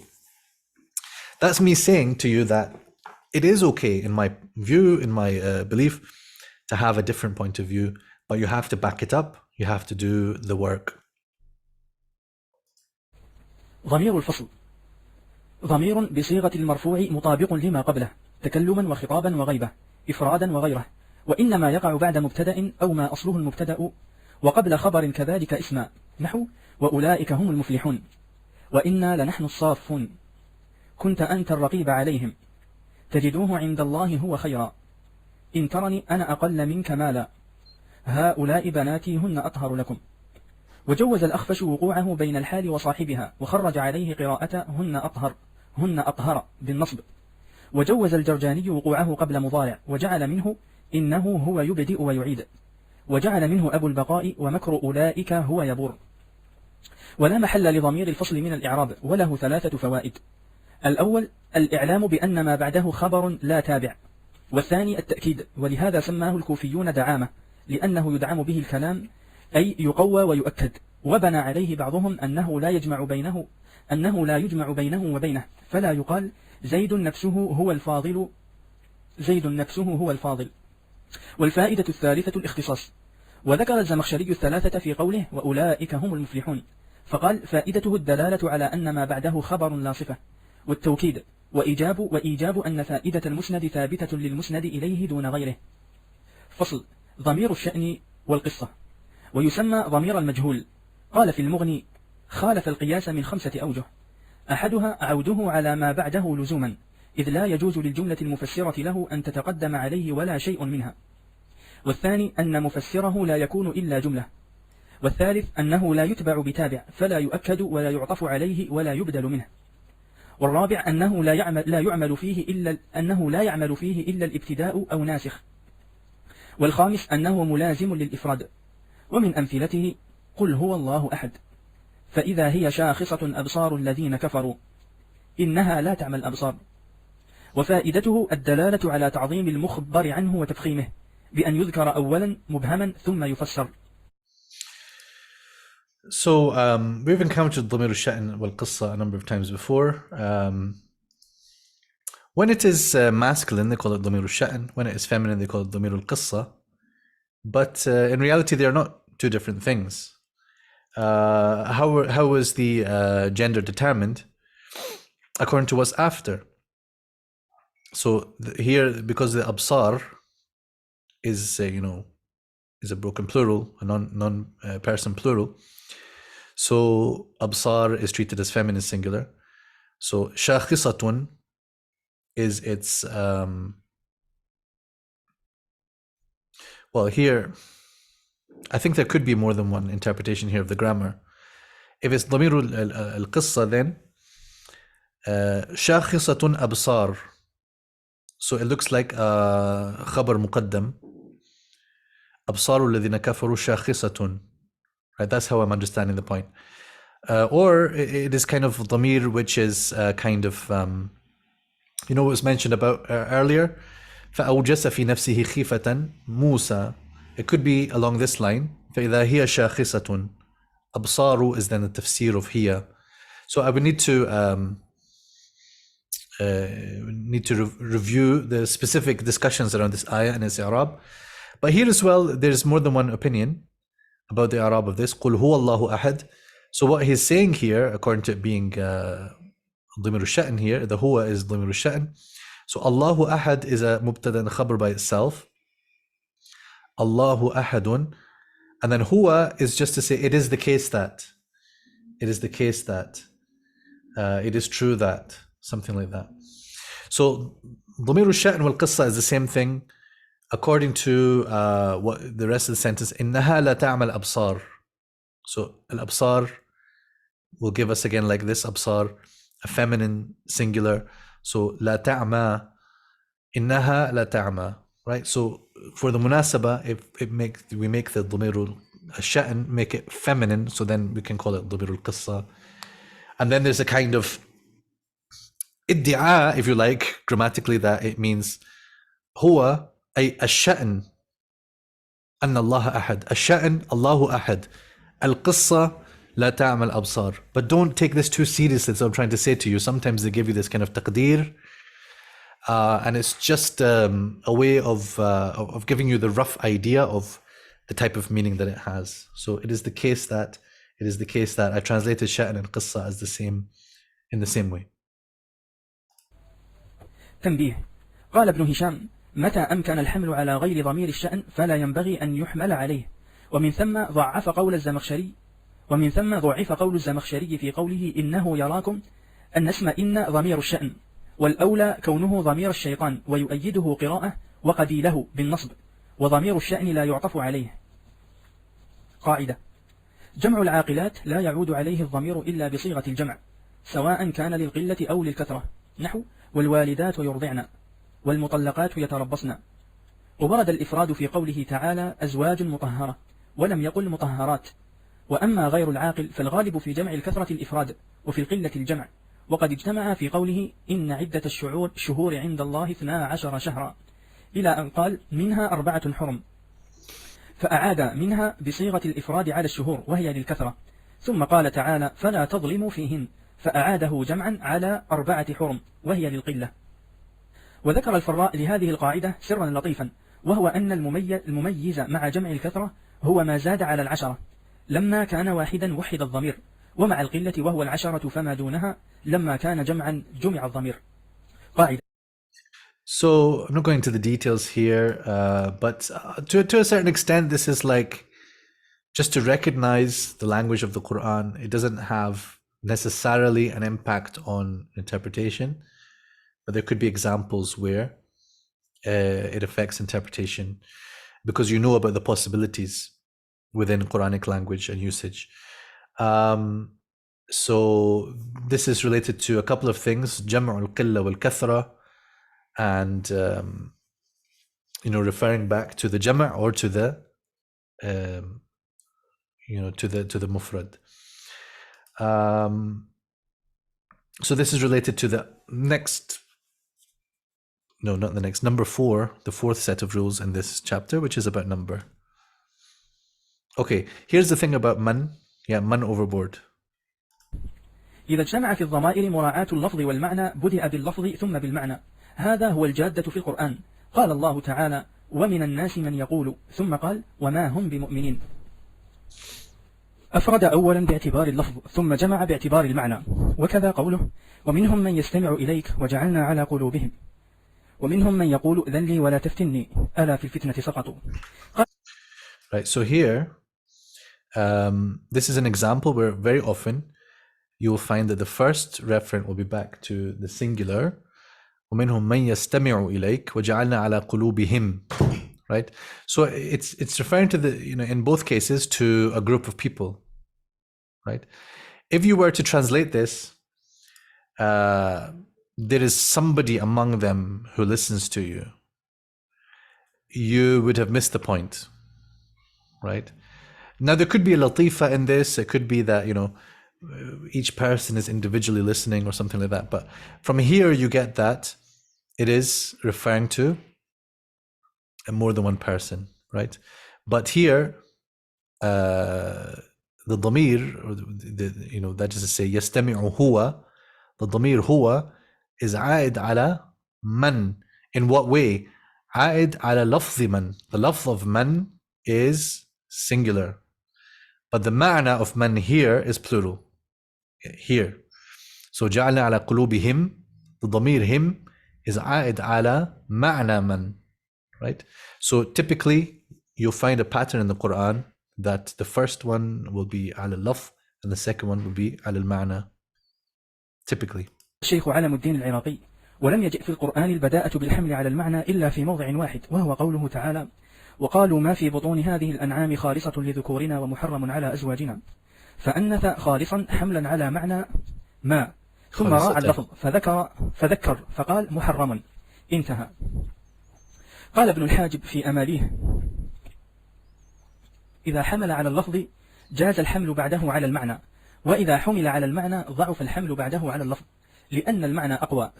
That's me saying to you that it is okay, in my view, in my belief, to have a different point of view, but you have to back it up. You have to do the work. ضمير الفصل ضمير بصيغة المرفوع مطابق لما قبله تكلما وخطابا وغيبة إفرادا وغيره، وإنما يقع بعد مبتدأ أو ما أصله المبتدأ وقبل خبر كذلك اسما، نحو وأولئك هم المفلحون، وإنا لنحن الصافون، كنت أنت الرقيب عليهم، تجدوه عند الله هو خيرا، إن ترني أنا أقل منك مالا، هؤلاء بناتي هن أطهر لكم، وجوز الأخفش وقوعه بين الحال وصاحبها، وخرج عليه قراءة هن أطهر بالنصب. وجوز الجرجاني وقوعه قبل مضارع، وجعل منه إنه هو يبدئ ويعيد، وجعل منه أبو البقاء ومكر أولئك هو يبور. ولا محل لضمير الفصل من الإعراب، وله 3 فوائد. الأول الإعلام بأن ما بعده خبر لا تابع، والثاني التأكيد، ولهذا سماه الكوفيون دعامة، لأنه يدعم به الكلام أي يقوى ويؤكد. وبنى عليه بعضهم أنه لا يجمع بينه وبينه، فلا يقال زيد نفسه هو الفاضل. والفائدة الثالثة الاختصاص. وذكر الزمخشري 3 في قوله وأولئك هم المفلحون، فقال فائدته الدلالة على أن ما بعده خبر لا صفة، والتوكيد، وإيجاب أن فائدة المسند ثابتة للمسند إليه دون غيره. فصل. ضمير الشأن والقصة. ويسمى ضمير المجهول. قال في المغني خالف القياس من 5 أوجه. أحدها عوده على ما بعده لزوما، إذ لا يجوز للجملة المفسرة له أن تتقدم عليه ولا شيء منها. والثاني أن مفسره لا يكون إلا جملة. والثالث أنه لا يتبع بتابع، فلا يؤكد ولا يعطف عليه ولا يبدل منه. والرابع أنه لا يعمل فيه إلا الابتداء أو ناسخ. والخامس أنه ملازم للإفراد. ومن أمثلته قل هو الله أحد، فإذا هي شاخصة أبصار الذين كفروا إنها لا تعمى الأبصار. وفائدته الدلالة على تعظيم المخبر عنه وتفخيمه، بأن يذكر أولا مبهما ثم يفسر. So we've encountered ضمير الشأن والقصة a number of times before. When it is masculine, they call it ضمير الشأن. When it is feminine, they call it ضمير القصة. But in reality, they are not two different things. How was the gender determined? According to what's after. So here, because the absar is is a broken plural, a non-person plural. So absar is treated as feminine singular. So shakhisatun is its well, here I think there could be more than one interpretation here of the grammar. If it's ضمير القصة, then شاخصة أبصار, so it looks like خبر مقدم. أبصار الذين كفروا شاخصة, right? That's how I'm understanding the point. Or it is kind of ضمير which is kind of what was mentioned about earlier, فأوجس في نفسه خيفة موسى. It could be along this line. فإذا هي شاخصة. أبصار is then the tafsir of هي. So I would need to review the specific discussions around this ayah and its i'rab. But here as well, there's more than one opinion about the i'rab of this. قل هو الله أحد. So what he's saying here, according to it being ضمير الشأن here, the huwa is ضمير الشأن. So Allahu Ahad is a mubtada and khabar by itself. Allahu Ahadun. And then huwa is just to say it is the case that. It is the case that. It is true that. Something like that. So ضمير الشأن والقصة is the same thing according to what the rest of the sentence. إنها لا تعمى الأبصار. So al-absar will give us again like this, absar, a feminine singular. So لا تعمى, إنها لا تعمى, right? So for the munasaba, if we make the ضمير الشأن, make it feminine, so then we can call it ضمير القصة. And then there's a kind of iddia, if you like, grammatically, that it means هو أي الشأن أن الله أحد. الشأن الله أحد. القصة لا تعمل أبصار. But don't take this too seriously. So I'm trying to say to you, sometimes they give you this kind of taqdeer, and it's just a way of giving you the rough idea of the type of meaning that it has. So it is the case that I translated sha'an and qissa as the same, in the same way. تنبيه. قال ابن هشام متى أمكن الحمل على غير ضمير الشأن فلا ينبغي أن يحمل عليه. ومن ثم ضعف قول الزمخشري في قوله إنه يراكم أن اسم إن ضمير الشأن، والأولى كونه ضمير الشيطان، ويؤيده قراءة وقبيله بالنصب، وضمير الشأن لا يعطف عليه. قاعدة: جمع العاقلات لا يعود عليه الضمير إلا بصيغة الجمع، سواء كان للقلة أو للكثرة، نحو والوالدات يرضعن والمطلقات يتربصن. وورد الإفراد في قوله تعالى أزواج مطهرة، ولم يقل مطهرات. وأما غير العاقل فالغالب في جمع الكثرة الإفراد، وفي القلة الجمع، وقد اجتمع في قوله إن عدة الشهور عند الله 12 شهرا، إلى أن قال منها 4 حرم، فأعاد منها بصيغة الإفراد على الشهور وهي للكثرة. ثم قال تعالى فلا تظلموا فيهن، فأعاده جمعا على 4 حرم وهي للقلة. وذكر الفراء لهذه القاعدة سرا لطيفا، وهو أن المميز مع جمع الكثرة هو ما زاد على 10 لما كان واحدا وحد الضمير، ومع القلة وهو 10 فما دونها لما كان جمعا جمع الضمير. قاعدة. So I'm not going into the details here, but to a certain extent, this is like just to recognize the language of the Quran. It doesn't have necessarily an impact on interpretation, but there could be examples where it affects interpretation because you know about the possibilities within Quranic language and usage. So this is related to a couple of things: Jam'u al-qilla wal-kathra, and referring back to the Jama' or to the to the mufrad. So this is related to the next. No, not the next. Number 4, the 4th set of rules in this chapter, which is about number. Okay, here's the thing about man. Yeah, man overboard. إذا اجتمع في الضمائر مراعاة اللفظ والمعنى بدأ باللفظ ثم بالمعنى، هذا هو الجادة في القرآن. قال الله تعالى ومن الناس من يقول، ثم قال وما هم بمؤمنين. أفرد أولا باعتبار اللفظ ثم جمع باعتبار المعنى، وكذا قوله ومنهم من يستمع إليك وجعلنا على قلوبهم، ومنهم من يقول أذن لي ولا تفتني ألا في الفتنة سقطوا. Right, so here this is an example where very often you will find that the first referent will be back to the singular. ومنهم من يستمع إليك وجعلنا على قلوبهم. Right, so it's referring to the in both cases to a group of people. Right, if you were to translate this, there is somebody among them who listens to you, you would have missed the point. Right, now there could be a latifa in this. It could be that each person is individually listening or something like that, but from here you get that it is referring to more than one person, right? But here the dhamir, or that is to say yastami'u huwa, the dhamir huwa is aid ala man. In what way? Aid ala lafzi man. The lafz of man is singular, but the ma'na of man here is plural. Here, so جعلنا على قلوبهم, the ضمير him is عائد على معنى من, right? So typically you'll find a pattern in the Quran that the first one will be على اللفظ and the second one will be على المعنى typically. الشيخ علم الدين العراقي ولم يجئ في القرآن البداءة بالحمل على المعنى إلا في موضع واحد، وهو قوله تعالى وقالوا ما في بطون هذه الأنعام خالصة لذكورنا ومحرم على أزواجنا، فأنث خالصا حملا على معنى ما، ثم راعى اللفظ فذكر فقال محرما، انتهى. قال ابن الحاجب في أماليه إذا حمل على اللفظ جاز الحمل بعده على المعنى، وإذا حمل على المعنى ضعف الحمل بعده على اللفظ، لأن المعنى أقوى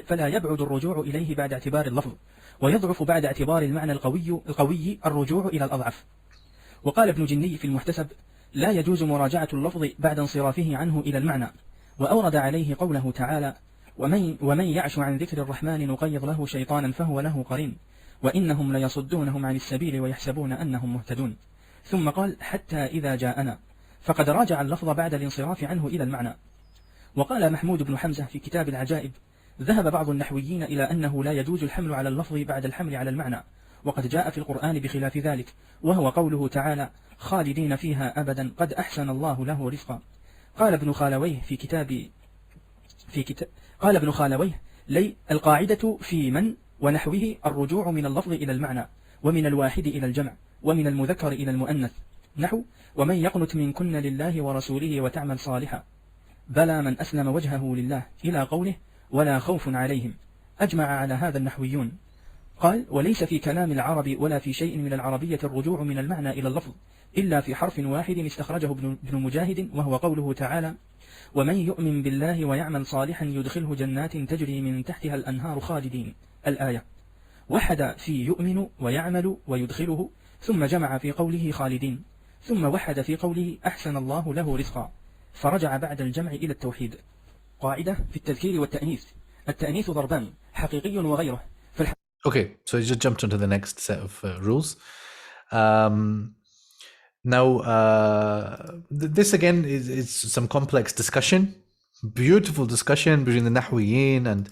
فلا يبعد الرجوع إليه بعد اعتبار اللفظ، ويضعف بعد اعتبار المعنى القوي الرجوع إلى الأضعف. وقال ابن جني في المحتسب لا يجوز مراجعة اللفظ بعد انصرافه عنه إلى المعنى، وأورد عليه قوله تعالى ومن يعش عن ذكر الرحمن نقيض له شيطانا فهو له قرين وإنهم ليصدونهم عن السبيل ويحسبون أنهم مهتدون. ثم قال حتى إذا جاءنا، فقد راجع اللفظ بعد الانصراف عنه إلى المعنى. وقال محمود بن حمزة في كتاب العجائب ذهب بعض النحويين إلى أنه لا يجوز الحمل على اللفظ بعد الحمل على المعنى، وقد جاء في القرآن بخلاف ذلك، وهو قوله تعالى خالدين فيها أبدا قد أحسن الله له رزقا. قال ابن خالويه قال ابن خالويه القاعدة في من ونحوه الرجوع من اللفظ إلى المعنى، ومن الواحد إلى الجمع، ومن المذكر إلى المؤنث، نحو ومن يقنت منكن لله ورسوله وتعمل صالحا بلى من أسلم وجهه لله إلى قوله ولا خوف عليهم. أجمع على هذا النحويون. قال وليس في كلام العرب ولا في شيء من العربية الرجوع من المعنى إلى اللفظ إلا في حرف واحد استخرجه ابن مجاهد وهو قوله تعالى ومن يؤمن بالله ويعمل صالحا يدخله جنات تجري من تحتها الأنهار خالدين الآية. وحد في يؤمن ويعمل ويدخله ثم جمع في قوله خالدين ثم وحد في قوله أحسن الله له رزقا فرجع بعد الجمع إلى التوحيد. قاعدة في التذكير والتأنيث. التأنيث ضربان حقيقي وغيره. Okay, so you just jumped into the next set of rules. Now, this again is some complex discussion, beautiful discussion between the Nahwiyin, and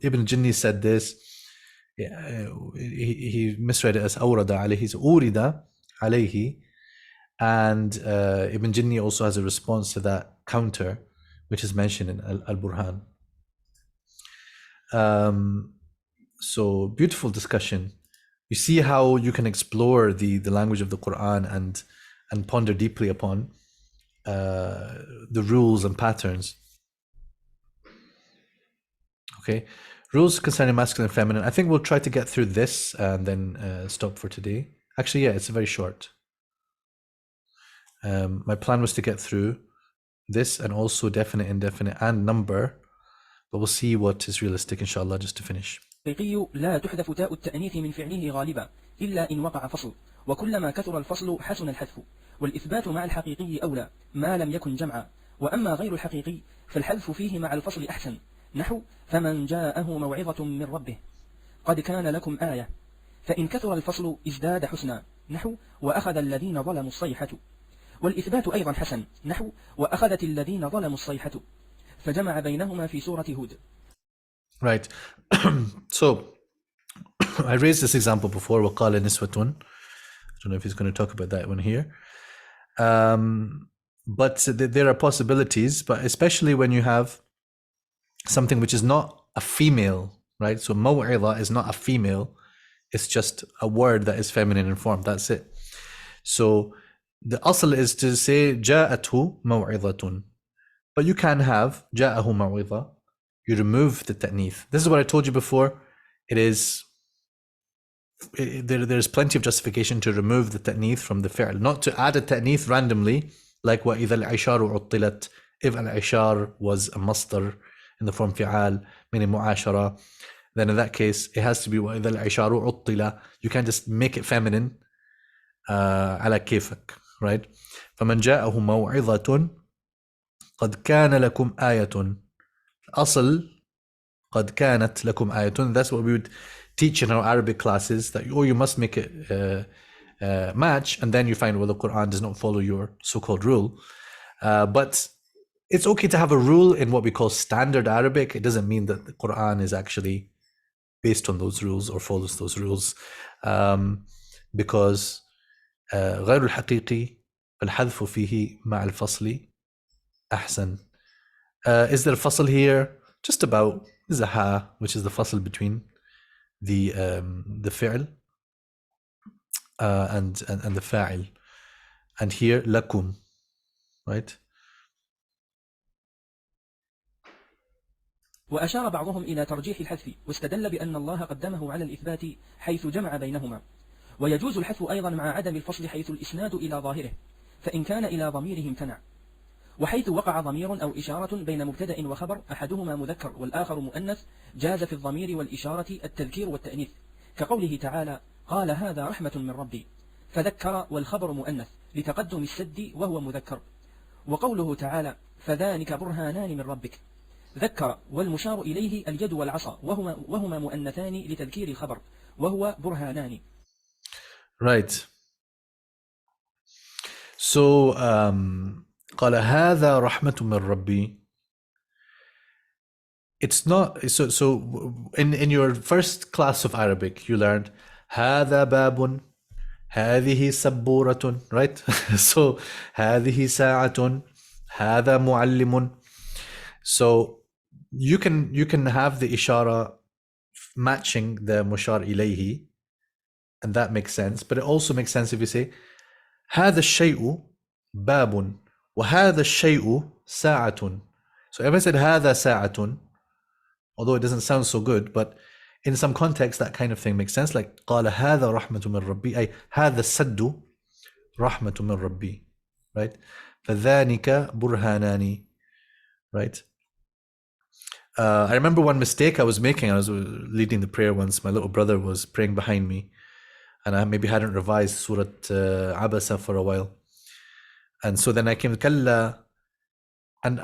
Ibn Jinni said this. He misread it as awrada alayhi, so urida alayhi, and Ibn Jinni also has a response to that counter, which is mentioned in Al-Burhan. So beautiful discussion. You see how you can explore the language of the Quran and ponder deeply upon the rules and patterns. Okay, rules concerning masculine and feminine. I think we'll try to get through this and then stop for today. Actually, yeah, it's very short. My plan was to get through this and also definite, indefinite, and number, but we'll see what is realistic, inshallah, just to finish. الحقيقي لا تحذف تاء التأنيث من فعله غالبا إلا إن وقع فصل وكلما كثر الفصل حسن الحذف والإثبات مع الحقيقي أولى ما لم يكن جمعا وأما غير الحقيقي فالحذف فيه مع الفصل أحسن نحو فمن جاءه موعظة من ربه قد كان لكم آية فإن كثر الفصل ازداد حسنا نحو وأخذ الذين ظلموا الصيحة والإثبات أيضا حسن نحو وأخذت الذين ظلموا الصيحة فجمع بينهما في سورة هود. Right. So I raised this example before. وقال نسوة. I don't know if he's going to talk about that one here. But there are possibilities, but especially when you have something which is not a female, right? So maw'idha is not a female. It's just a word that is feminine in form. That's it. So the asl is to say جاءته موعظة. But you can have جاءه موعظة. You remove the ta'neeth. This is what I told you before. There's plenty of justification to remove the ta'neeth from the fi'l, not to add a ta'neeth randomly, like وَإِذَا الْعِشَارُ عُطِّلَتْ, if al-ishar was a masdar in the form fi'al, meaning mu'ashara, then in that case, it has to be وَإِذَا الْعِشَارُ عُطِّلَ. You can't just make it feminine, على كيفك, right? فَمَنْ جَاءَهُ مَوْعِظَةٌ قَدْ كَانَ لَكُمْ آيَةٌ. أصل قد كانت لكم آية. That's what we would teach in our Arabic classes, that you must make it match, and then you find, well, the Quran does not follow your so-called rule. But it's okay to have a rule in what we call standard Arabic. It doesn't mean that the Quran is actually based on those rules or follows those rules, because غير الحقيقي فالحذف فيه مع الفصل أحسن. Is there a fasl here? Just about. There's a ha, which is the fasl between the fi'l and the fa'il, and here lakum, right? وأشار بعضهم إلى ترجيح الحذف واستدل بأن الله قدمه على الإثبات حيث جمع بينهما ويجوز الحذف أيضا مع عدم الفصل حيث الإسناد إلى ظاهره فإن كان إلى ضميره امتنع وحيث وقع ضمير أو إشارة بين مبتدأ وخبر أحدهما مذكر والآخر مؤنث جاز في الضمير والإشارة التذكير والتأنيث كقوله تعالى قال هذا رحمة من ربي فذكر والخبر مؤنث لتقدم السد وهو مذكر وقوله تعالى فذلك برهانان من ربك ذكر والمشار إليه اليد والعصا وهما مؤنثان لتذكير الخبر وهو برهانان. Right. So قال هذا رحمة من ربي. It's not so in your first class of Arabic you learned هذا باب هذه سبورة, right? So هذه ساعة هذا معلم. So you can have the ishara matching the mushar ilayhi, and that makes sense, but it also makes sense if you say هذا الشيء باب وهذا الشيء ساعة. So if I said هذا ساعة, although it doesn't sound so good, but in some context that kind of thing makes sense. Like قال هذا رحمة من ربي, أي هذا السد رحمة من ربي, right? فذلك برهانان, right? I remember one mistake I was making. I was leading the prayer once. My little brother was praying behind me, and I maybe hadn't revised Surah Abasa for a while. And so then I came to Kalla, and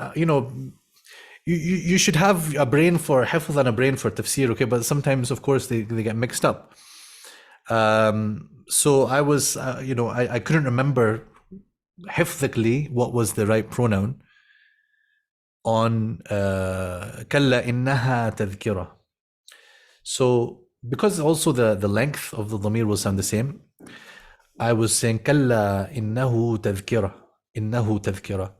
you should have a brain for hifz and a brain for tafsir, okay? But sometimes, of course, they get mixed up. So I was, I couldn't remember hifzically what was the right pronoun on Kalla innaha tadhkira. So because also the length of the dhamir will sound the same, I was saying Kalla innahu tadhkira, innahu tadhkira.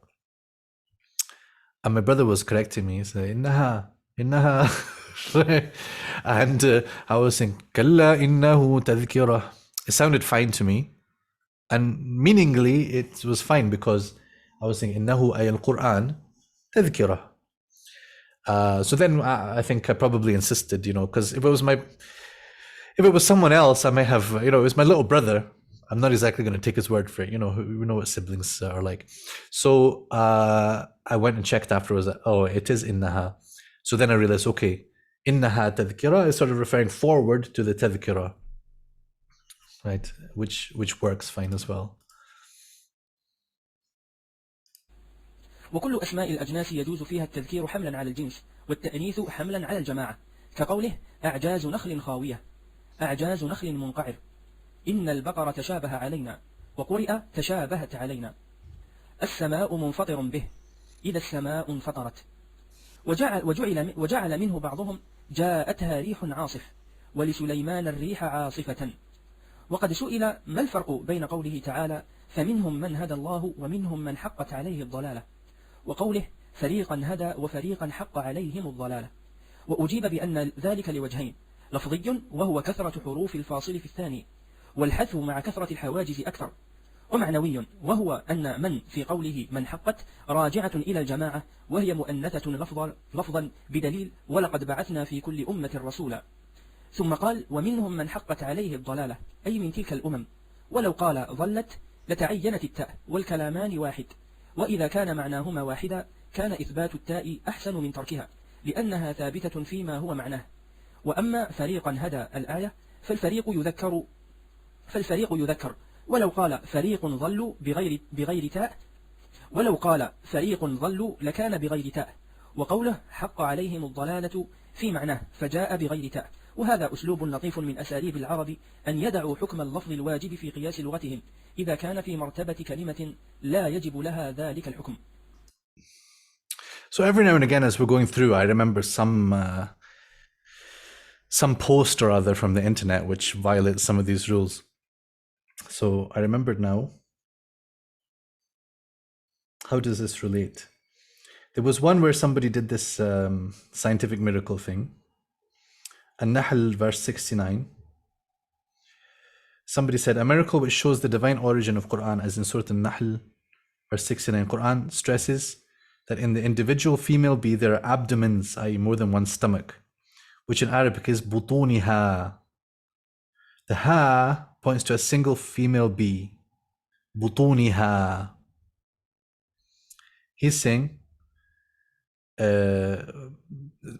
And my brother was correcting me. He said, innaha. And I was saying, Kalla innahu tadhkira. It sounded fine to me. And meaningly, it was fine because I was saying, innahu ay al-Qur'an tadhkira. So then I think I probably insisted, because if it was someone else, I may have, it was my little brother. I'm not exactly going to take his word for it. We know what siblings are like. So I went and checked afterwards. Oh, it is innaha. So then I realized, okay, innaha tadhkira is sort of referring forward to the tadhkira, right? Which works fine as well. وكل أسماء الأجناس يجوز فيها التذكير حملا على الجنس والتأنيث حملا على الجماعة، كقوله أعجاز نخل خاوية، أعجاز نخل منقعر، إن البقر تشابه علينا، وقرئ تشابهت علينا، السماء منفطر به، إذا السماء انفطرت، وجعل منه بعضهم جاءتها ريح عاصف، ولسليمان الريح عاصفة. وقد سئل ما الفرق بين قوله تعالى فمنهم من هدى الله ومنهم من حقت عليه الضلالة، وقوله فريقا هدى وفريقا حق عليهم الضلالة، وأجيب بأن ذلك لوجهين: لفظي وهو كثرة حروف الفاصل في الثاني، والحذف مع كثرة الحواجز أكثر، ومعنوي وهو أن من في قوله من حقت راجعة إلى الجماعة وهي مؤنثة لفظا بدليل ولقد بعثنا في كل أمة رسولا. ثم قال ومنهم من حقت عليه الضلالة أي من تلك الأمم، ولو قال ضلت لتعينت التاء والكلامان واحد، وإذا كان معناهما واحدا كان إثبات التاء أحسن من تركها لأنها ثابتة فيما هو معناه. وأما فريقا هدى الآية فالفريق يذكر ولو قال فريق ضلوا بغير تاء، ولو قال فريق ضلوا لكان بغير تاء، وقوله حق عليهم الضلالة في معناه فجاء بغير تاء. وهذا أسلوب لطيف من أساليب العرب أن يدعوا حكم اللفظ الواجب في قياس لغتهم إذا كان في مرتبة كلمة لا يجب لها ذلك الحكم. So every now and again as we're going through, I remember some post or other from the internet which violates some of these rules. So I remembered now. How does this relate? There was one where somebody did this scientific miracle thing. An-Nahl verse 69. Somebody said, a miracle which shows the divine origin of Qur'an, as in Surah An-Nahl verse 69. Qur'an stresses that in the individual female bee there are abdomens, i.e. more than one stomach, which in Arabic is butuniha. The ha points to a single female bee. Butuniha. He's saying,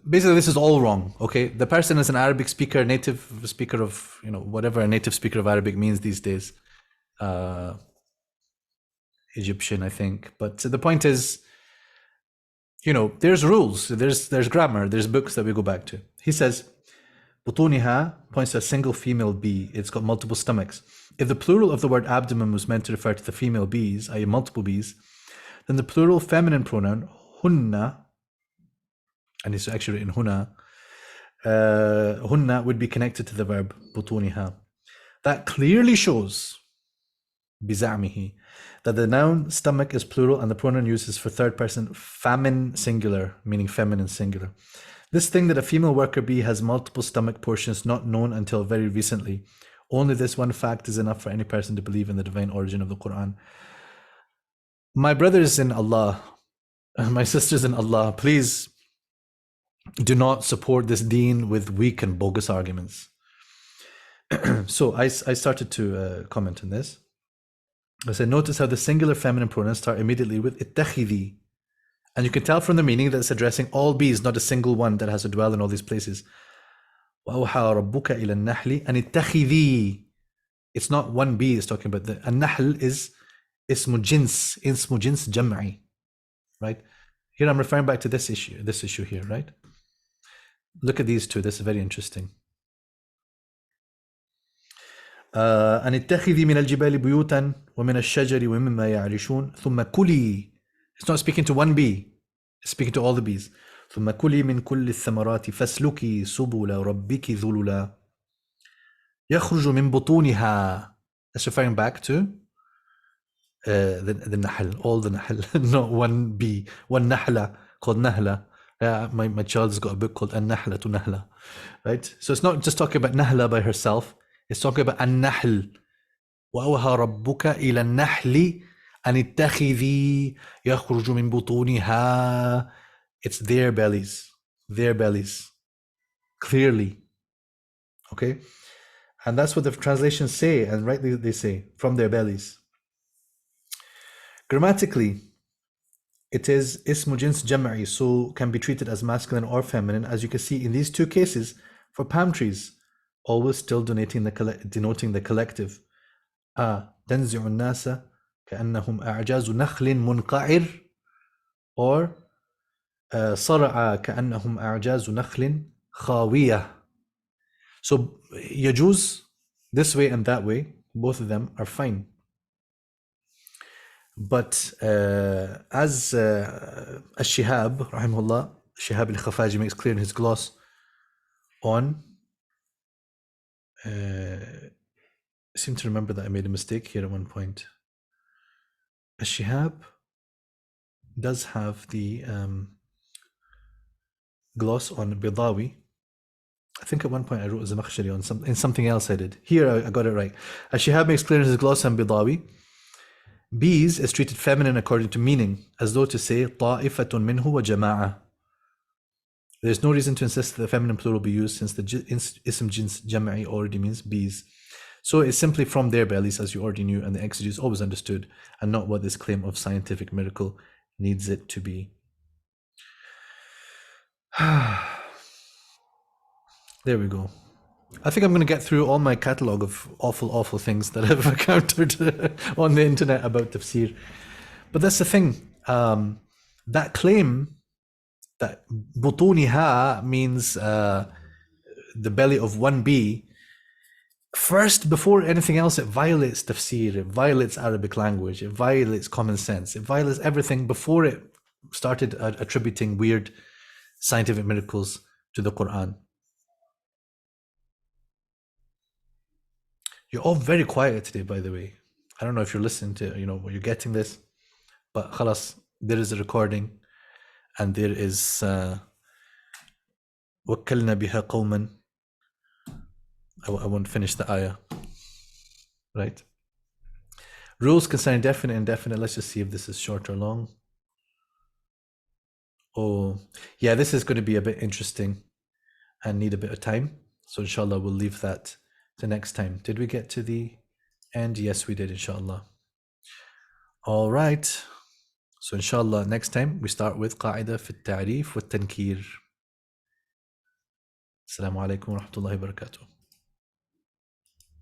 basically this is all wrong, okay? The person is an Arabic speaker, native speaker of, whatever a native speaker of Arabic means these days. Egyptian, I think. But the point is, there's rules, there's grammar, there's books that we go back to. He says, Butuniha points to a single female bee. It's got multiple stomachs. If the plural of the word abdomen was meant to refer to the female bees, i.e. multiple bees, then the plural feminine pronoun, hunna, and it's actually written hunna, hunna would be connected to the verb butuniha. That clearly shows, biza'mihi, that the noun stomach is plural and the pronoun used is for third person feminine singular, meaning feminine singular. This thing that a female worker bee has multiple stomach portions not known until very recently, Only this one fact is enough for any person to believe in the divine origin of the Quran. My brothers in Allah, my sisters in Allah, please do not support this deen with weak and bogus arguments. So I started to comment on this. I said, notice how the singular feminine pronouns start immediately with ittakhidhi. And you can tell from the meaning that it's addressing all bees, not a single one that has to dwell in all these places. وَأَوْحَى رَبُّكَ إِلَى النَّحْلِ أَنِ اتَّخِذِي. It's not one bee it's talking about. The النحل is ismu jins jam'i, right? Here I'm referring back to this issue here, right? Look at these two. This is very interesting. أن اتخذي من الجبال بيوتا ومن الشجر ومما يعرشون ثم كلي. It's not speaking to one bee. It's speaking to all the bees. ثم كلي من كل الثمرات فاسلكي سبل ربك ذللا يخرج من بطونها. That's referring back to the nahl, all the nahl, not one bee, one nahla called nahla. My child's got a book called An-Nahla to Nahla, right? So it's not just talking about Nahla by herself. It's talking about An-Nahl. وَأَوْهَى رَبُّكَ إِلَى النَّحْلِ أَنِ اتَّخِذِي يَخْرُجُ مِنْ بُطُونِهَا. It's their bellies, clearly. Okay? And that's what the translations say, and rightly they say, from their bellies. Grammatically, it is ismu jins jam'i, so can be treated as masculine or feminine, as you can see in these two cases for palm trees, always still denoting the collective. تنزع الناس كأنهم أعجاز نخل منقعر, or صرع كأنهم أعجاز نخل خاوية. So يجوز this way and that way, both of them are fine. But as Al-Shihab, rahimahullah, Shihab al-Khafaji makes clear in his gloss on, I seem to remember that I made a mistake here at one point. Al-Shihab does have the gloss on Bidawi. I think at one point I wrote Zamakhshari on something else I did. Here I got it right. Al-Shihab makes clear in his gloss on Bidawi, bees is treated feminine according to meaning, as though to say طائفة منه وجماعة. There's no reason to insist that the feminine plural be used, since the ism jins jam'i already means bees. So it's simply from their bellies, as you already knew, and the exegetes always understood, and not what this claim of scientific miracle needs it to be. There we go. I think I'm going to get through all my catalogue of awful things that I've encountered on the internet about tafsir. But that's the thing. That claim that butuniha means the belly of one bee, first, before anything else, it violates tafsir, it violates Arabic language, it violates common sense, it violates everything before it started attributing weird scientific miracles to the Qur'an. You're all very quiet today, by the way. I don't know if you're listening to, you're getting this, but khalas, there is a recording, and there is وَكَّلْنَا بِهَا قَوْمًا. I won't finish the ayah. Right? Rules concerning definite and indefinite. Let's just see if this is short or long. Oh, yeah, this is going to be a bit interesting and need a bit of time. So inshallah, we'll leave that to next time. Did we get to the end? Yes, we did, inshallah. All right. So inshallah, next time we start with قاعدة في التعريف والتنكير. السلام عليكم ورحمة الله وبركاته.